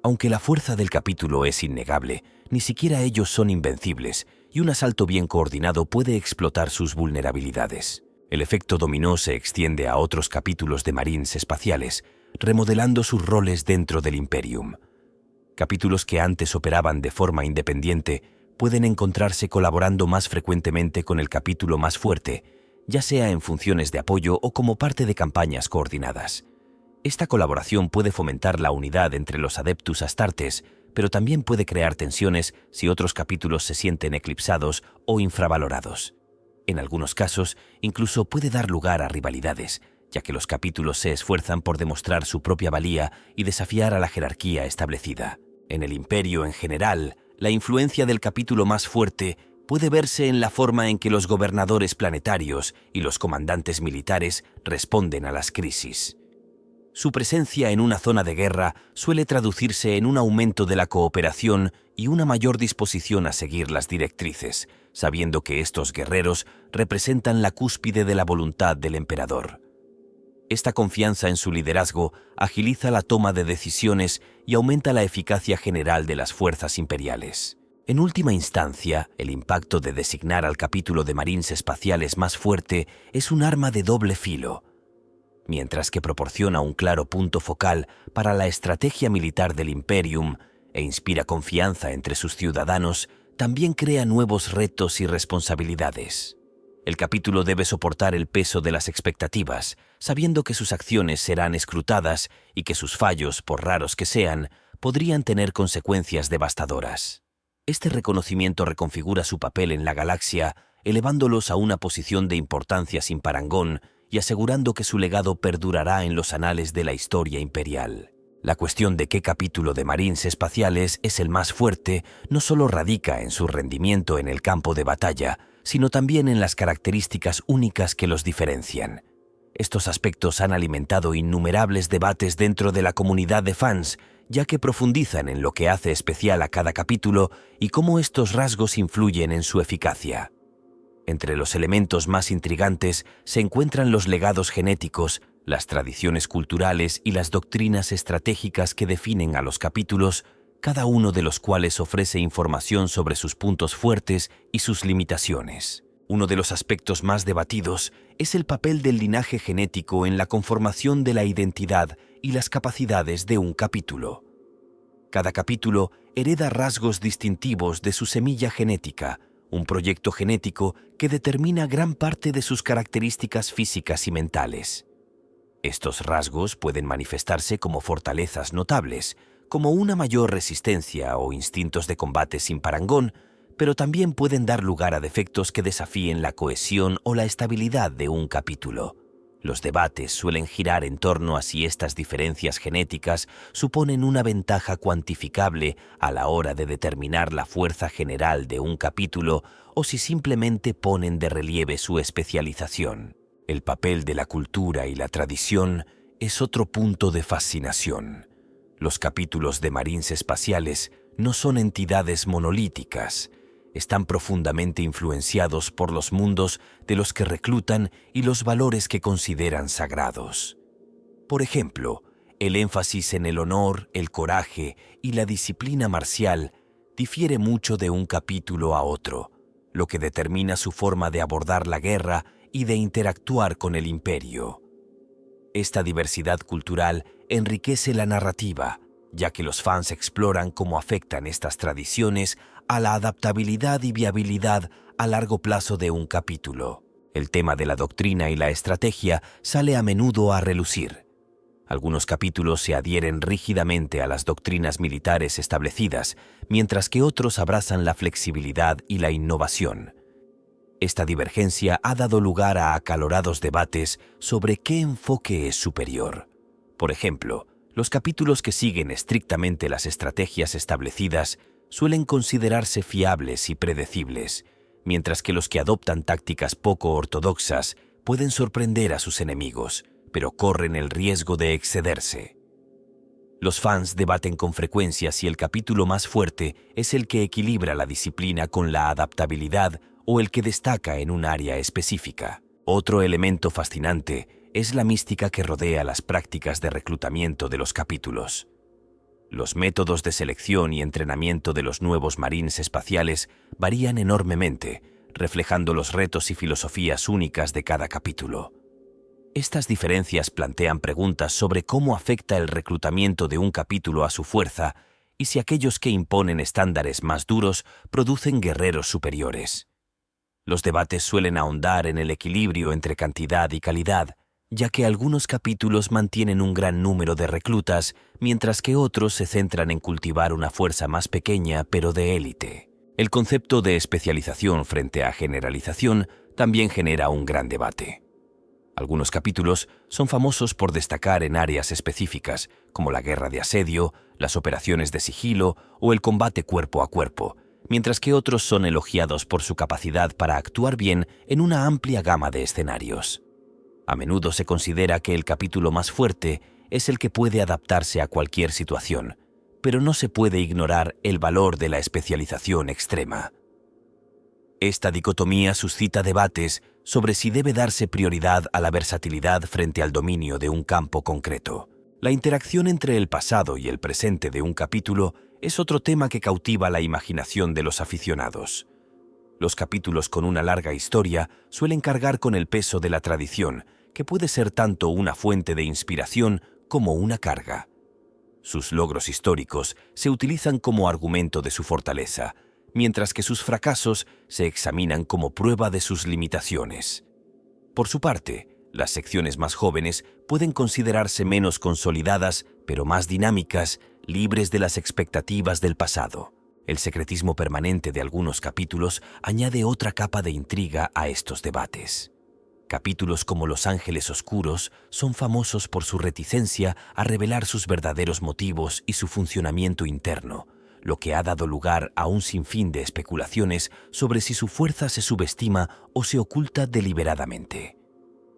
Aunque la fuerza del capítulo es innegable, ni siquiera ellos son invencibles, y un asalto bien coordinado puede explotar sus vulnerabilidades. El efecto dominó se extiende a otros capítulos de Marines espaciales, remodelando sus roles dentro del Imperium. Capítulos que antes operaban de forma independiente pueden encontrarse colaborando más frecuentemente con el capítulo más fuerte, ya sea en funciones de apoyo o como parte de campañas coordinadas. Esta colaboración puede fomentar la unidad entre los Adeptus Astartes, pero también puede crear tensiones si otros capítulos se sienten eclipsados o infravalorados. En algunos casos, incluso puede dar lugar a rivalidades, ya que los capítulos se esfuerzan por demostrar su propia valía y desafiar a la jerarquía establecida. En el Imperio en general, la influencia del capítulo más fuerte puede verse en la forma en que los gobernadores planetarios y los comandantes militares responden a las crisis. Su presencia en una zona de guerra suele traducirse en un aumento de la cooperación y una mayor disposición a seguir las directrices, sabiendo que estos guerreros representan la cúspide de la voluntad del emperador. Esta confianza en su liderazgo agiliza la toma de decisiones y aumenta la eficacia general de las fuerzas imperiales. En última instancia, el impacto de designar al capítulo de Marines espaciales más fuerte es un arma de doble filo. Mientras que proporciona un claro punto focal para la estrategia militar del Imperium e inspira confianza entre sus ciudadanos, también crea nuevos retos y responsabilidades. El capítulo debe soportar el peso de las expectativas, sabiendo que sus acciones serán escrutadas y que sus fallos, por raros que sean, podrían tener consecuencias devastadoras. Este reconocimiento reconfigura su papel en la galaxia, elevándolos a una posición de importancia sin parangón y asegurando que su legado perdurará en los anales de la historia imperial. La cuestión de qué capítulo de Marines espaciales es el más fuerte no solo radica en su rendimiento en el campo de batalla, sino también en las características únicas que los diferencian. Estos aspectos han alimentado innumerables debates dentro de la comunidad de fans, ya que profundizan en lo que hace especial a cada capítulo y cómo estos rasgos influyen en su eficacia. Entre los elementos más intrigantes se encuentran los legados genéticos, las tradiciones culturales y las doctrinas estratégicas que definen a los capítulos, cada uno de los cuales ofrece información sobre sus puntos fuertes y sus limitaciones. Uno de los aspectos más debatidos es el papel del linaje genético en la conformación de la identidad y las capacidades de un capítulo. Cada capítulo hereda rasgos distintivos de su semilla genética, un proyecto genético que determina gran parte de sus características físicas y mentales. Estos rasgos pueden manifestarse como fortalezas notables, como una mayor resistencia o instintos de combate sin parangón, pero también pueden dar lugar a defectos que desafíen la cohesión o la estabilidad de un capítulo. Los debates suelen girar en torno a si estas diferencias genéticas suponen una ventaja cuantificable a la hora de determinar la fuerza general de un capítulo o si simplemente ponen de relieve su especialización. El papel de la cultura y la tradición es otro punto de fascinación. Los capítulos de Marines espaciales no son entidades monolíticas. Están profundamente influenciados por los mundos de los que reclutan y los valores que consideran sagrados. Por ejemplo, el énfasis en el honor, el coraje y la disciplina marcial difiere mucho de un capítulo a otro, lo que determina su forma de abordar la guerra y de interactuar con el imperio. Esta diversidad cultural enriquece la narrativa, ya que los fans exploran cómo afectan estas tradiciones a la adaptabilidad y viabilidad a largo plazo de un capítulo. El tema de la doctrina y la estrategia sale a menudo a relucir. Algunos capítulos se adhieren rígidamente a las doctrinas militares establecidas, mientras que otros abrazan la flexibilidad y la innovación. Esta divergencia ha dado lugar a acalorados debates sobre qué enfoque es superior. Por ejemplo, Los capítulos que siguen estrictamente las estrategias establecidas suelen considerarse fiables y predecibles, mientras que los que adoptan tácticas poco ortodoxas pueden sorprender a sus enemigos, pero corren el riesgo de excederse. Los fans debaten con frecuencia si el capítulo más fuerte es el que equilibra la disciplina con la adaptabilidad o el que destaca en un área específica. Otro elemento fascinante es la mística que rodea las prácticas de reclutamiento de los capítulos. Los métodos de selección y entrenamiento de los nuevos marines espaciales varían enormemente, reflejando los retos y filosofías únicas de cada capítulo. Estas diferencias plantean preguntas sobre cómo afecta el reclutamiento de un capítulo a su fuerza y si aquellos que imponen estándares más duros producen guerreros superiores. Los debates suelen ahondar en el equilibrio entre cantidad y calidad, ya que algunos capítulos mantienen un gran número de reclutas, mientras que otros se centran en cultivar una fuerza más pequeña pero de élite. El concepto de especialización frente a generalización también genera un gran debate. Algunos capítulos son famosos por destacar en áreas específicas, como la guerra de asedio, las operaciones de sigilo o el combate cuerpo a cuerpo, mientras que otros son elogiados por su capacidad para actuar bien en una amplia gama de escenarios. A menudo se considera que el capítulo más fuerte es el que puede adaptarse a cualquier situación, pero no se puede ignorar el valor de la especialización extrema. Esta dicotomía suscita debates sobre si debe darse prioridad a la versatilidad frente al dominio de un campo concreto. La interacción entre el pasado y el presente de un capítulo es otro tema que cautiva la imaginación de los aficionados. Los capítulos con una larga historia suelen cargar con el peso de la tradición, que puede ser tanto una fuente de inspiración como una carga. Sus logros históricos se utilizan como argumento de su fortaleza, mientras que sus fracasos se examinan como prueba de sus limitaciones. Por su parte, las secciones más jóvenes pueden considerarse menos consolidadas, pero más dinámicas, libres de las expectativas del pasado. El secretismo permanente de algunos capítulos añade otra capa de intriga a estos debates. Capítulos como Los Ángeles Oscuros son famosos por su reticencia a revelar sus verdaderos motivos y su funcionamiento interno, lo que ha dado lugar a un sinfín de especulaciones sobre si su fuerza se subestima o se oculta deliberadamente.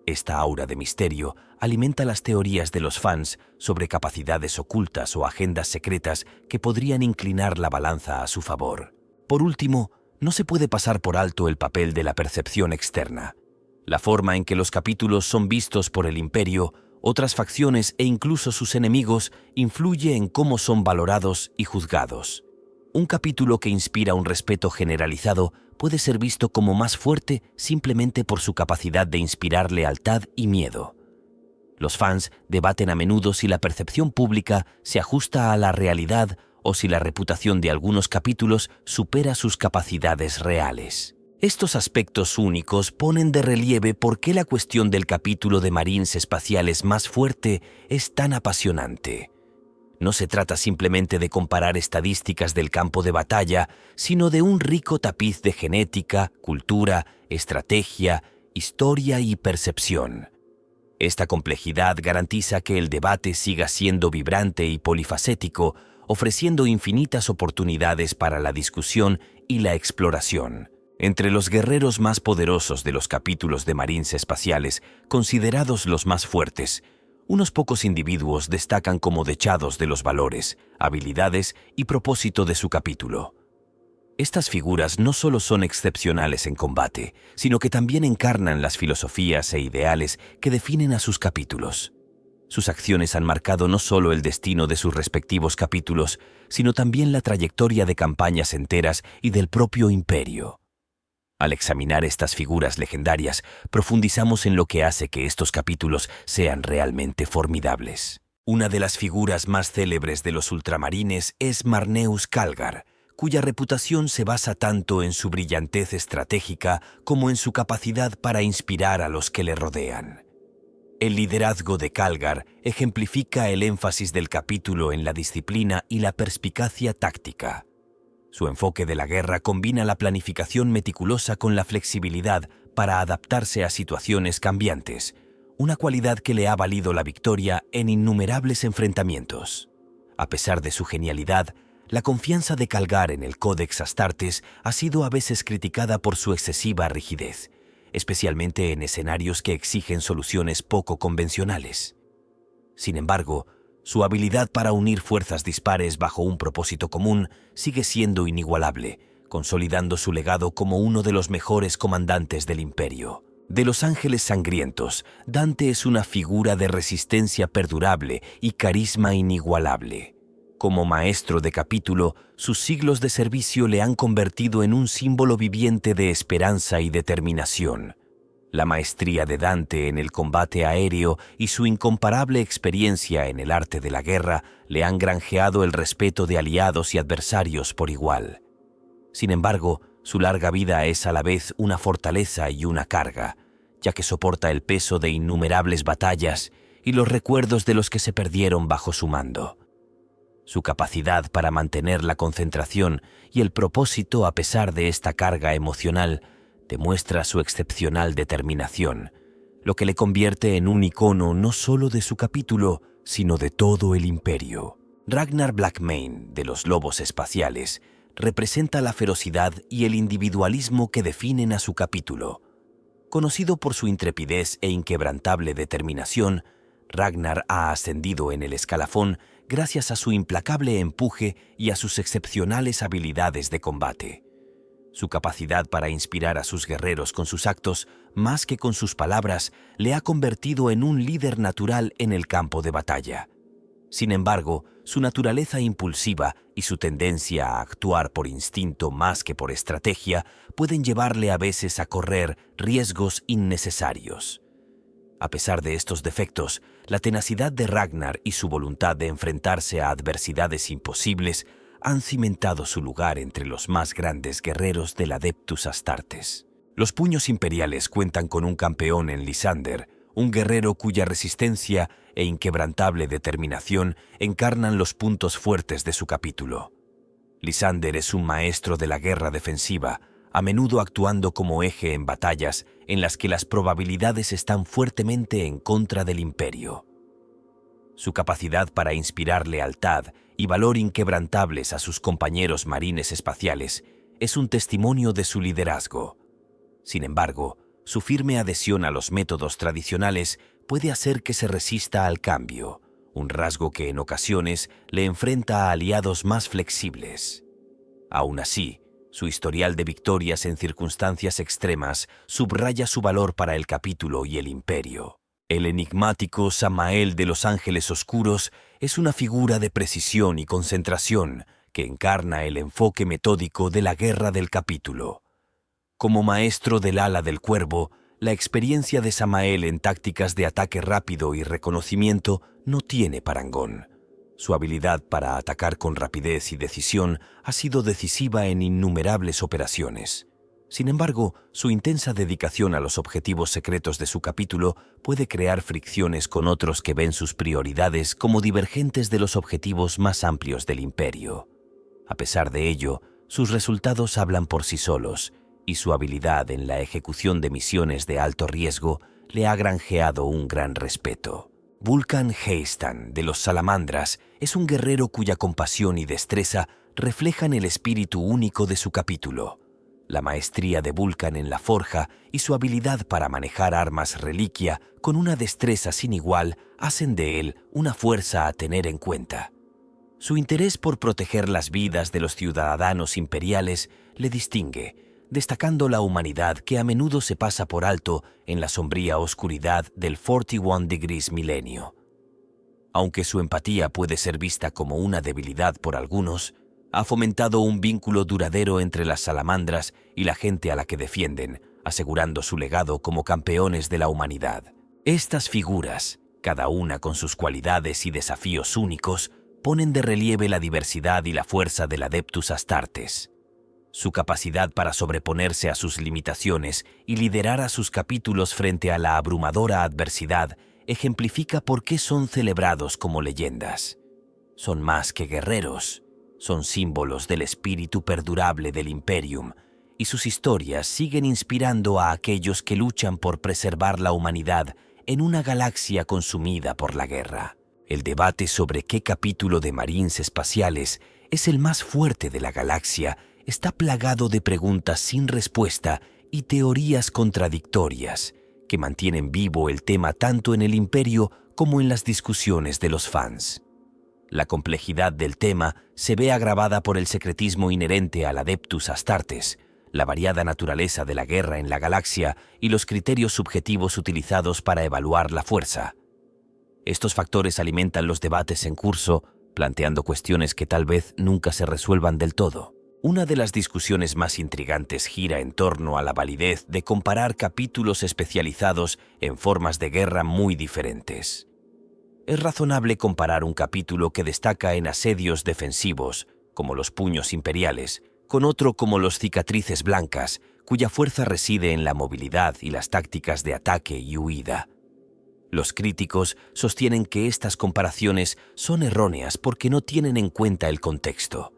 Esta aura de misterio alimenta las teorías de los fans sobre capacidades ocultas o agendas secretas que podrían inclinar la balanza a su favor. Por último, no se puede pasar por alto el papel de la percepción externa. La forma en que los capítulos son vistos por el Imperio, otras facciones e incluso sus enemigos influye en cómo son valorados y juzgados. Un capítulo que inspira un respeto generalizado puede ser visto como más fuerte simplemente por su capacidad de inspirar lealtad y miedo. Los fans debaten a menudo si la percepción pública se ajusta a la realidad o si la reputación de algunos capítulos supera sus capacidades reales. Estos aspectos únicos ponen de relieve por qué la cuestión del capítulo de Marines espaciales más fuerte es tan apasionante. No se trata simplemente de comparar estadísticas del campo de batalla, sino de un rico tapiz de genética, cultura, estrategia, historia y percepción. Esta complejidad garantiza que el debate siga siendo vibrante y polifacético, ofreciendo infinitas oportunidades para la discusión y la exploración. Entre los guerreros más poderosos de los capítulos de Marines espaciales, considerados los más fuertes, unos pocos individuos destacan como dechados de los valores, habilidades y propósito de su capítulo. Estas figuras no solo son excepcionales en combate, sino que también encarnan las filosofías e ideales que definen a sus capítulos. Sus acciones han marcado no solo el destino de sus respectivos capítulos, sino también la trayectoria de campañas enteras y del propio Imperio. Al examinar estas figuras legendarias, profundizamos en lo que hace que estos capítulos sean realmente formidables. Una de las figuras más célebres de los ultramarines es Marneus Calgar, cuya reputación se basa tanto en su brillantez estratégica como en su capacidad para inspirar a los que le rodean. El liderazgo de Calgar ejemplifica el énfasis del capítulo en la disciplina y la perspicacia táctica. Su enfoque de la guerra combina la planificación meticulosa con la flexibilidad para adaptarse a situaciones cambiantes, una cualidad que le ha valido la victoria en innumerables enfrentamientos. A pesar de su genialidad, la confianza de Calgar en el Codex Astartes ha sido a veces criticada por su excesiva rigidez, especialmente en escenarios que exigen soluciones poco convencionales. Sin embargo, su habilidad para unir fuerzas dispares bajo un propósito común sigue siendo inigualable, consolidando su legado como uno de los mejores comandantes del Imperio. De los Ángeles Sangrientos, Dante es una figura de resistencia perdurable y carisma inigualable. Como maestro de capítulo, sus siglos de servicio le han convertido en un símbolo viviente de esperanza y determinación. La maestría de Dante en el combate aéreo y su incomparable experiencia en el arte de la guerra le han granjeado el respeto de aliados y adversarios por igual. Sin embargo, su larga vida es a la vez una fortaleza y una carga, ya que soporta el peso de innumerables batallas y los recuerdos de los que se perdieron bajo su mando. Su capacidad para mantener la concentración y el propósito a pesar de esta carga emocional demuestra su excepcional determinación, lo que le convierte en un icono no solo de su capítulo, sino de todo el Imperio. Ragnar Blackmane, de los Lobos Espaciales, representa la ferocidad y el individualismo que definen a su capítulo. Conocido por su intrepidez e inquebrantable determinación, Ragnar ha ascendido en el escalafón gracias a su implacable empuje y a sus excepcionales habilidades de combate. Su capacidad para inspirar a sus guerreros con sus actos, más que con sus palabras, le ha convertido en un líder natural en el campo de batalla. Sin embargo, su naturaleza impulsiva y su tendencia a actuar por instinto más que por estrategia pueden llevarle a veces a correr riesgos innecesarios. A pesar de estos defectos, la tenacidad de Ragnar y su voluntad de enfrentarse a adversidades imposibles han cimentado su lugar entre los más grandes guerreros del Adeptus Astartes. Los puños imperiales cuentan con un campeón en Lysander, un guerrero cuya resistencia e inquebrantable determinación encarnan los puntos fuertes de su capítulo. Lysander es un maestro de la guerra defensiva, a menudo actuando como eje en batallas en las que las probabilidades están fuertemente en contra del Imperio. Su capacidad para inspirar lealtad y valor inquebrantables a sus compañeros marines espaciales es un testimonio de su liderazgo. Sin embargo, su firme adhesión a los métodos tradicionales puede hacer que se resista al cambio, un rasgo que en ocasiones le enfrenta a aliados más flexibles. Aún así, su historial de victorias en circunstancias extremas subraya su valor para el capítulo y el Imperio. El enigmático Samael de los Ángeles Oscuros es una figura de precisión y concentración que encarna el enfoque metódico de la guerra del capítulo. Como maestro del ala del cuervo, la experiencia de Samael en tácticas de ataque rápido y reconocimiento no tiene parangón. Su habilidad para atacar con rapidez y decisión ha sido decisiva en innumerables operaciones. Sin embargo, su intensa dedicación a los objetivos secretos de su capítulo puede crear fricciones con otros que ven sus prioridades como divergentes de los objetivos más amplios del Imperio. A pesar de ello, sus resultados hablan por sí solos, y su habilidad en la ejecución de misiones de alto riesgo le ha granjeado un gran respeto. Vulcan Heistan, de los Salamandras, es un guerrero cuya compasión y destreza reflejan el espíritu único de su capítulo. La maestría de Vulcan en la forja y su habilidad para manejar armas reliquia con una destreza sin igual hacen de él una fuerza a tener en cuenta. Su interés por proteger las vidas de los ciudadanos imperiales le distingue, destacando la humanidad que a menudo se pasa por alto en la sombría oscuridad del 41 Degrees Milenio. Aunque su empatía puede ser vista como una debilidad por algunos, ha fomentado un vínculo duradero entre las salamandras y la gente a la que defienden, asegurando su legado como campeones de la humanidad. Estas figuras, cada una con sus cualidades y desafíos únicos, ponen de relieve la diversidad y la fuerza del Adeptus Astartes. Su capacidad para sobreponerse a sus limitaciones y liderar a sus capítulos frente a la abrumadora adversidad ejemplifica por qué son celebrados como leyendas. Son más que guerreros, son símbolos del espíritu perdurable del Imperium, y sus historias siguen inspirando a aquellos que luchan por preservar la humanidad en una galaxia consumida por la guerra. El debate sobre qué capítulo de Marines espaciales es el más fuerte de la galaxia está plagado de preguntas sin respuesta y teorías contradictorias que mantienen vivo el tema tanto en el Imperio como en las discusiones de los fans. La complejidad del tema se ve agravada por el secretismo inherente al Adeptus Astartes, la variada naturaleza de la guerra en la galaxia y los criterios subjetivos utilizados para evaluar la fuerza. Estos factores alimentan los debates en curso, planteando cuestiones que tal vez nunca se resuelvan del todo. Una de las discusiones más intrigantes gira en torno a la validez de comparar capítulos especializados en formas de guerra muy diferentes. Es razonable comparar un capítulo que destaca en asedios defensivos, como los puños imperiales, con otro como los cicatrices blancas, cuya fuerza reside en la movilidad y las tácticas de ataque y huida. Los críticos sostienen que estas comparaciones son erróneas porque no tienen en cuenta el contexto.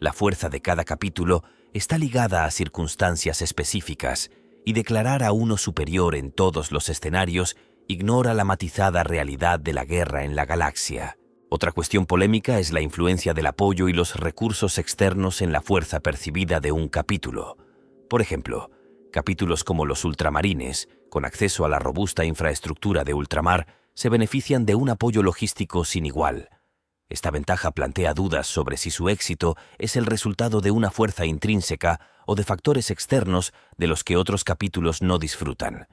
La fuerza de cada capítulo está ligada a circunstancias específicas y declarar a uno superior en todos los escenarios ignora la matizada realidad de la guerra en la galaxia. Otra cuestión polémica es la influencia del apoyo y los recursos externos en la fuerza percibida de un capítulo. Por ejemplo, capítulos como los ultramarines, con acceso a la robusta infraestructura de ultramar, se benefician de un apoyo logístico sin igual. Esta ventaja plantea dudas sobre si su éxito es el resultado de una fuerza intrínseca o de factores externos de los que otros capítulos no disfrutan.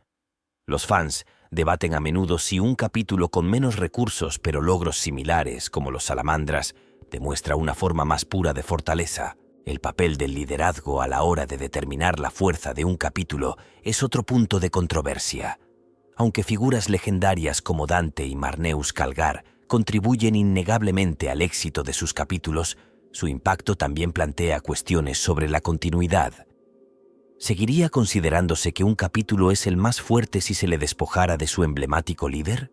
Los fans debaten a menudo si un capítulo con menos recursos pero logros similares, como los salamandras, demuestra una forma más pura de fortaleza. El papel del liderazgo a la hora de determinar la fuerza de un capítulo es otro punto de controversia. Aunque figuras legendarias como Dante y Marneus Calgar contribuyen innegablemente al éxito de sus capítulos, su impacto también plantea cuestiones sobre la continuidad. ¿Seguiría considerándose que un capítulo es el más fuerte si se le despojara de su emblemático líder?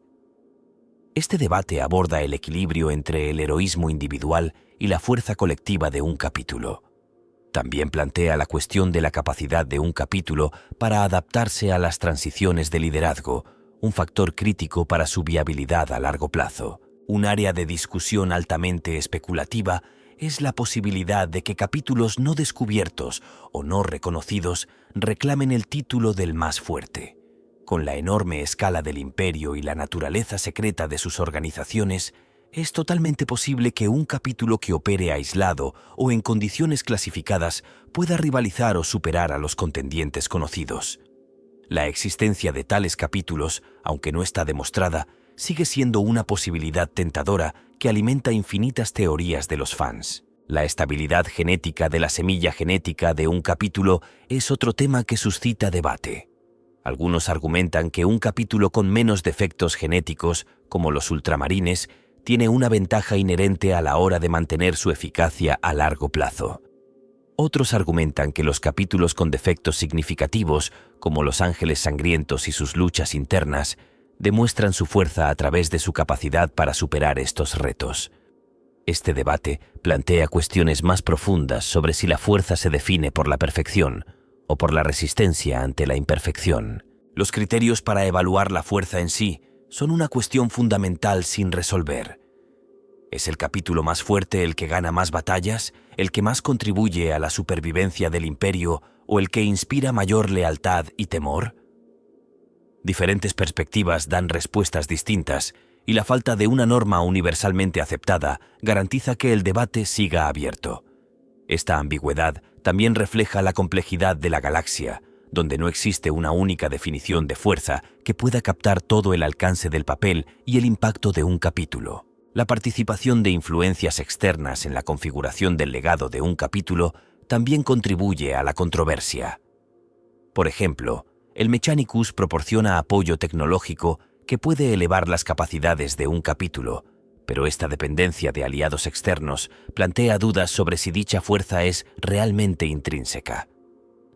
Este debate aborda el equilibrio entre el heroísmo individual y la fuerza colectiva de un capítulo. También plantea la cuestión de la capacidad de un capítulo para adaptarse a las transiciones de liderazgo, un factor crítico para su viabilidad a largo plazo. Un área de discusión altamente especulativa es la posibilidad de que capítulos no descubiertos o no reconocidos reclamen el título del más fuerte. Con la enorme escala del imperio y la naturaleza secreta de sus organizaciones, es totalmente posible que un capítulo que opere aislado o en condiciones clasificadas pueda rivalizar o superar a los contendientes conocidos. La existencia de tales capítulos, aunque no está demostrada, sigue siendo una posibilidad tentadora que alimenta infinitas teorías de los fans. La estabilidad genética de la semilla genética de un capítulo es otro tema que suscita debate. Algunos argumentan que un capítulo con menos defectos genéticos, como los ultramarines, tiene una ventaja inherente a la hora de mantener su eficacia a largo plazo. Otros argumentan que los capítulos con defectos significativos, como los ángeles sangrientos y sus luchas internas, demuestran su fuerza a través de su capacidad para superar estos retos. Este debate plantea cuestiones más profundas sobre si la fuerza se define por la perfección o por la resistencia ante la imperfección. Los criterios para evaluar la fuerza en sí son una cuestión fundamental sin resolver. ¿Es el capítulo más fuerte el que gana más batallas, el que más contribuye a la supervivencia del imperio o el que inspira mayor lealtad y temor? Diferentes perspectivas dan respuestas distintas y la falta de una norma universalmente aceptada garantiza que el debate siga abierto. Esta ambigüedad también refleja la complejidad de la galaxia, donde no existe una única definición de fuerza que pueda captar todo el alcance del papel y el impacto de un capítulo. La participación de influencias externas en la configuración del legado de un capítulo también contribuye a la controversia. Por ejemplo, el Mechanicus proporciona apoyo tecnológico que puede elevar las capacidades de un capítulo, pero esta dependencia de aliados externos plantea dudas sobre si dicha fuerza es realmente intrínseca.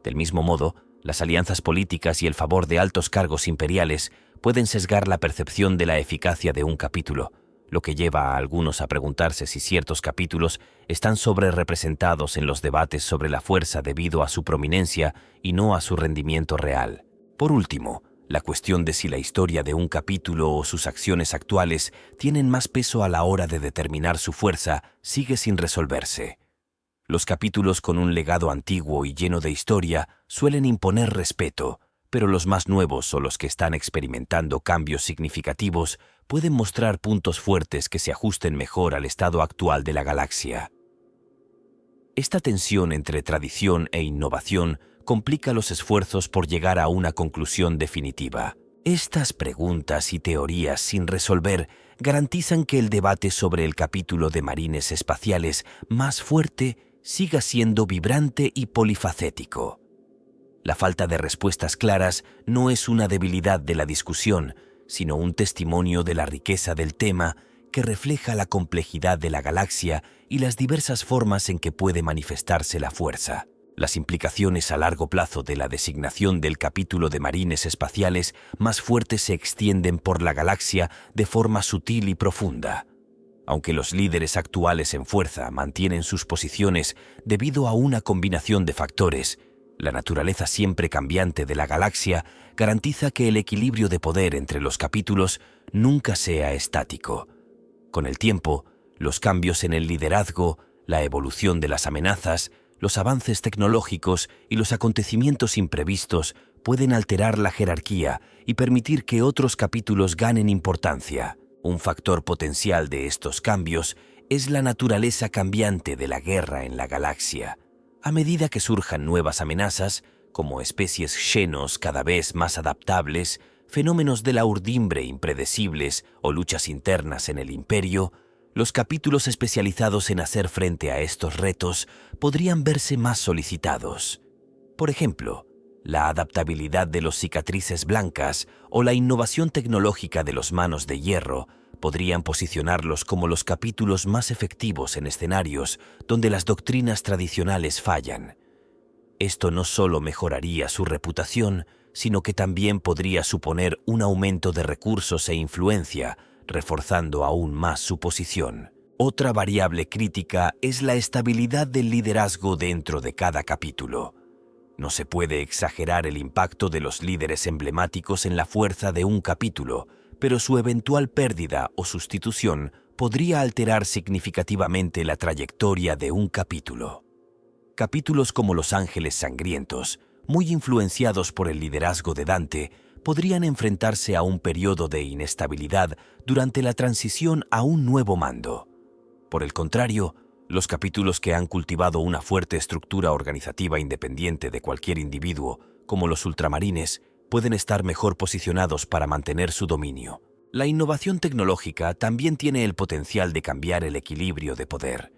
Del mismo modo, las alianzas políticas y el favor de altos cargos imperiales pueden sesgar la percepción de la eficacia de un capítulo, lo que lleva a algunos a preguntarse si ciertos capítulos están sobrerepresentados en los debates sobre la fuerza debido a su prominencia y no a su rendimiento real. Por último, La cuestión de si la historia de un capítulo o sus acciones actuales tienen más peso a la hora de determinar su fuerza sigue sin resolverse. Los capítulos con un legado antiguo y lleno de historia suelen imponer respeto, pero los más nuevos o los que están experimentando cambios significativos pueden mostrar puntos fuertes que se ajusten mejor al estado actual de la galaxia. Esta tensión entre tradición e innovación complica los esfuerzos por llegar a una conclusión definitiva. Estas preguntas y teorías sin resolver garantizan que el debate sobre el capítulo de Marines Espaciales más fuerte siga siendo vibrante y polifacético. La falta de respuestas claras no es una debilidad de la discusión, sino un testimonio de la riqueza del tema que refleja la complejidad de la galaxia y las diversas formas en que puede manifestarse la fuerza. Las implicaciones a largo plazo de la designación del capítulo de Marines Espaciales más fuertes se extienden por la galaxia de forma sutil y profunda. Aunque los líderes actuales en fuerza mantienen sus posiciones debido a una combinación de factores, la naturaleza siempre cambiante de la galaxia garantiza que el equilibrio de poder entre los capítulos nunca sea estático. Con el tiempo, los cambios en el liderazgo, la evolución de las amenazas, los avances tecnológicos y los acontecimientos imprevistos pueden alterar la jerarquía y permitir que otros capítulos ganen importancia. Un factor potencial de estos cambios es la naturaleza cambiante de la guerra en la galaxia. A medida que surjan nuevas amenazas, como especies xenos cada vez más adaptables, fenómenos de la urdimbre impredecibles o luchas internas en el Imperio, los capítulos especializados en hacer frente a estos retos podrían verse más solicitados. Por ejemplo, la adaptabilidad de los cicatrices blancas o la innovación tecnológica de los manos de hierro podrían posicionarlos como los capítulos más efectivos en escenarios donde las doctrinas tradicionales fallan. Esto no solo mejoraría su reputación, sino que también podría suponer un aumento de recursos e influencia, reforzando aún más su posición. Otra variable crítica es la estabilidad del liderazgo dentro de cada capítulo. No se puede exagerar el impacto de los líderes emblemáticos en la fuerza de un capítulo, pero su eventual pérdida o sustitución podría alterar significativamente la trayectoria de un capítulo. Capítulos como Los Ángeles Sangrientos, muy influenciados por el liderazgo de Dante, podrían enfrentarse a un periodo de inestabilidad durante la transición a un nuevo mando. Por el contrario, los capítulos que han cultivado una fuerte estructura organizativa independiente de cualquier individuo, como los ultramarines, pueden estar mejor posicionados para mantener su dominio. La innovación tecnológica también tiene el potencial de cambiar el equilibrio de poder.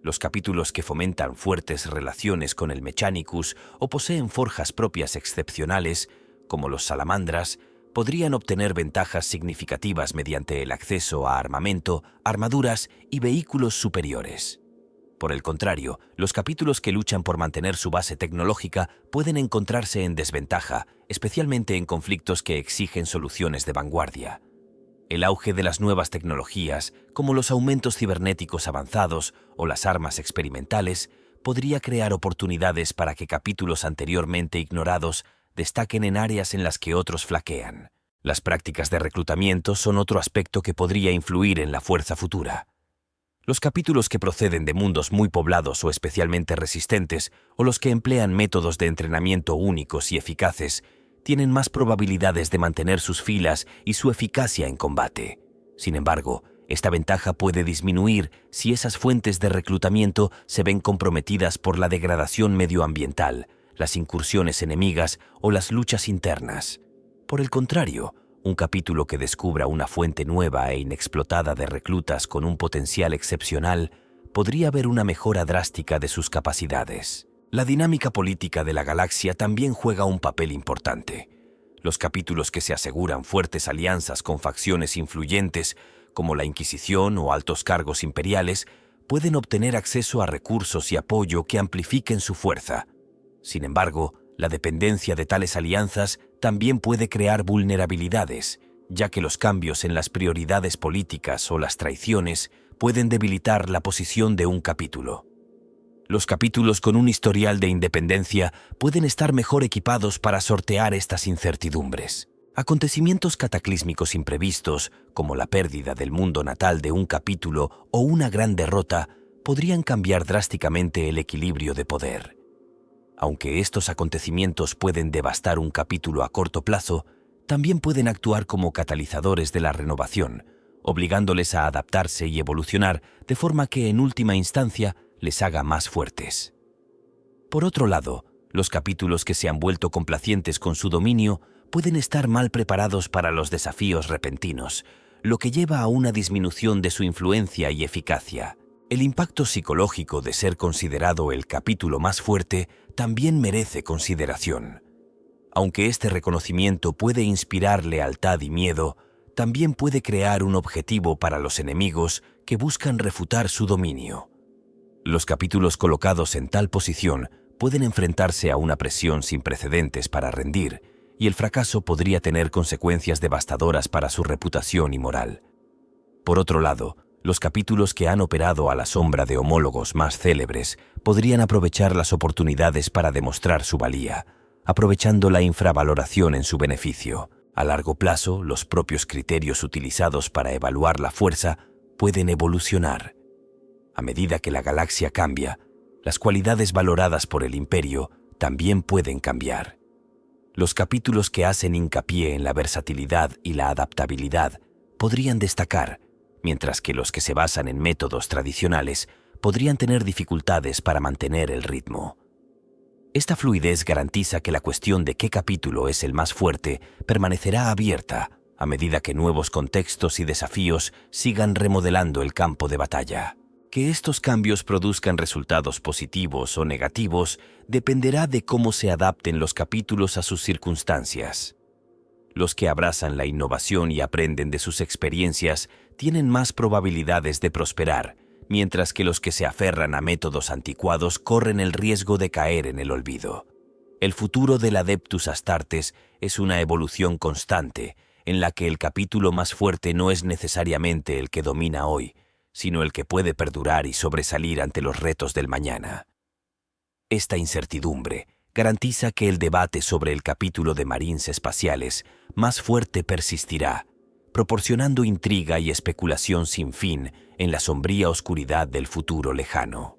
Los capítulos que fomentan fuertes relaciones con el Mechanicus o poseen forjas propias excepcionales, como los Salamandras, podrían obtener ventajas significativas mediante el acceso a armamento, armaduras y vehículos superiores. Por el contrario, los capítulos que luchan por mantener su base tecnológica pueden encontrarse en desventaja, especialmente en conflictos que exigen soluciones de vanguardia. El auge de las nuevas tecnologías, como los aumentos cibernéticos avanzados o las armas experimentales, podría crear oportunidades para que capítulos anteriormente ignorados destaquen en áreas en las que otros flaquean. Las prácticas de reclutamiento son otro aspecto que podría influir en la fuerza futura. Los capítulos que proceden de mundos muy poblados o especialmente resistentes, o los que emplean métodos de entrenamiento únicos y eficaces, tienen más probabilidades de mantener sus filas y su eficacia en combate. Sin embargo, esta ventaja puede disminuir si esas fuentes de reclutamiento se ven comprometidas por la degradación medioambiental, las incursiones enemigas o las luchas internas. Por el contrario, un capítulo que descubra una fuente nueva e inexplotada de reclutas con un potencial excepcional podría ver una mejora drástica de sus capacidades. La dinámica política de la galaxia también juega un papel importante. Los capítulos que se aseguran fuertes alianzas con facciones influyentes, como la Inquisición o altos cargos imperiales, pueden obtener acceso a recursos y apoyo que amplifiquen su fuerza. Sin embargo, la dependencia de tales alianzas también puede crear vulnerabilidades, ya que los cambios en las prioridades políticas o las traiciones pueden debilitar la posición de un capítulo. Los capítulos con un historial de independencia pueden estar mejor equipados para sortear estas incertidumbres. Acontecimientos cataclísmicos imprevistos, como la pérdida del mundo natal de un capítulo o una gran derrota, podrían cambiar drásticamente el equilibrio de poder. Aunque estos acontecimientos pueden devastar un capítulo a corto plazo, también pueden actuar como catalizadores de la renovación, obligándoles a adaptarse y evolucionar de forma que en última instancia les haga más fuertes. Por otro lado, los capítulos que se han vuelto complacientes con su dominio pueden estar mal preparados para los desafíos repentinos, lo que lleva a una disminución de su influencia y eficacia. El impacto psicológico de ser considerado el capítulo más fuerte también merece consideración. Aunque este reconocimiento puede inspirar lealtad y miedo, también puede crear un objetivo para los enemigos que buscan refutar su dominio. Los capítulos colocados en tal posición pueden enfrentarse a una presión sin precedentes para rendir, y el fracaso podría tener consecuencias devastadoras para su reputación y moral. Por otro lado, los capítulos que han operado a la sombra de homólogos más célebres podrían aprovechar las oportunidades para demostrar su valía, aprovechando la infravaloración en su beneficio. A largo plazo, los propios criterios utilizados para evaluar la fuerza pueden evolucionar. A medida que la galaxia cambia, las cualidades valoradas por el Imperio también pueden cambiar. Los capítulos que hacen hincapié en la versatilidad y la adaptabilidad podrían destacar, mientras que los que se basan en métodos tradicionales podrían tener dificultades para mantener el ritmo. Esta fluidez garantiza que la cuestión de qué capítulo es el más fuerte permanecerá abierta a medida que nuevos contextos y desafíos sigan remodelando el campo de batalla. Que estos cambios produzcan resultados positivos o negativos dependerá de cómo se adapten los capítulos a sus circunstancias. Los que abrazan la innovación y aprenden de sus experiencias tienen más probabilidades de prosperar, mientras que los que se aferran a métodos anticuados corren el riesgo de caer en el olvido. El futuro del Adeptus Astartes es una evolución constante, en la que el capítulo más fuerte no es necesariamente el que domina hoy, sino el que puede perdurar y sobresalir ante los retos del mañana. Esta incertidumbre garantiza que el debate sobre el capítulo de Marines espaciales más fuerte persistirá, proporcionando intriga y especulación sin fin en la sombría oscuridad del futuro lejano.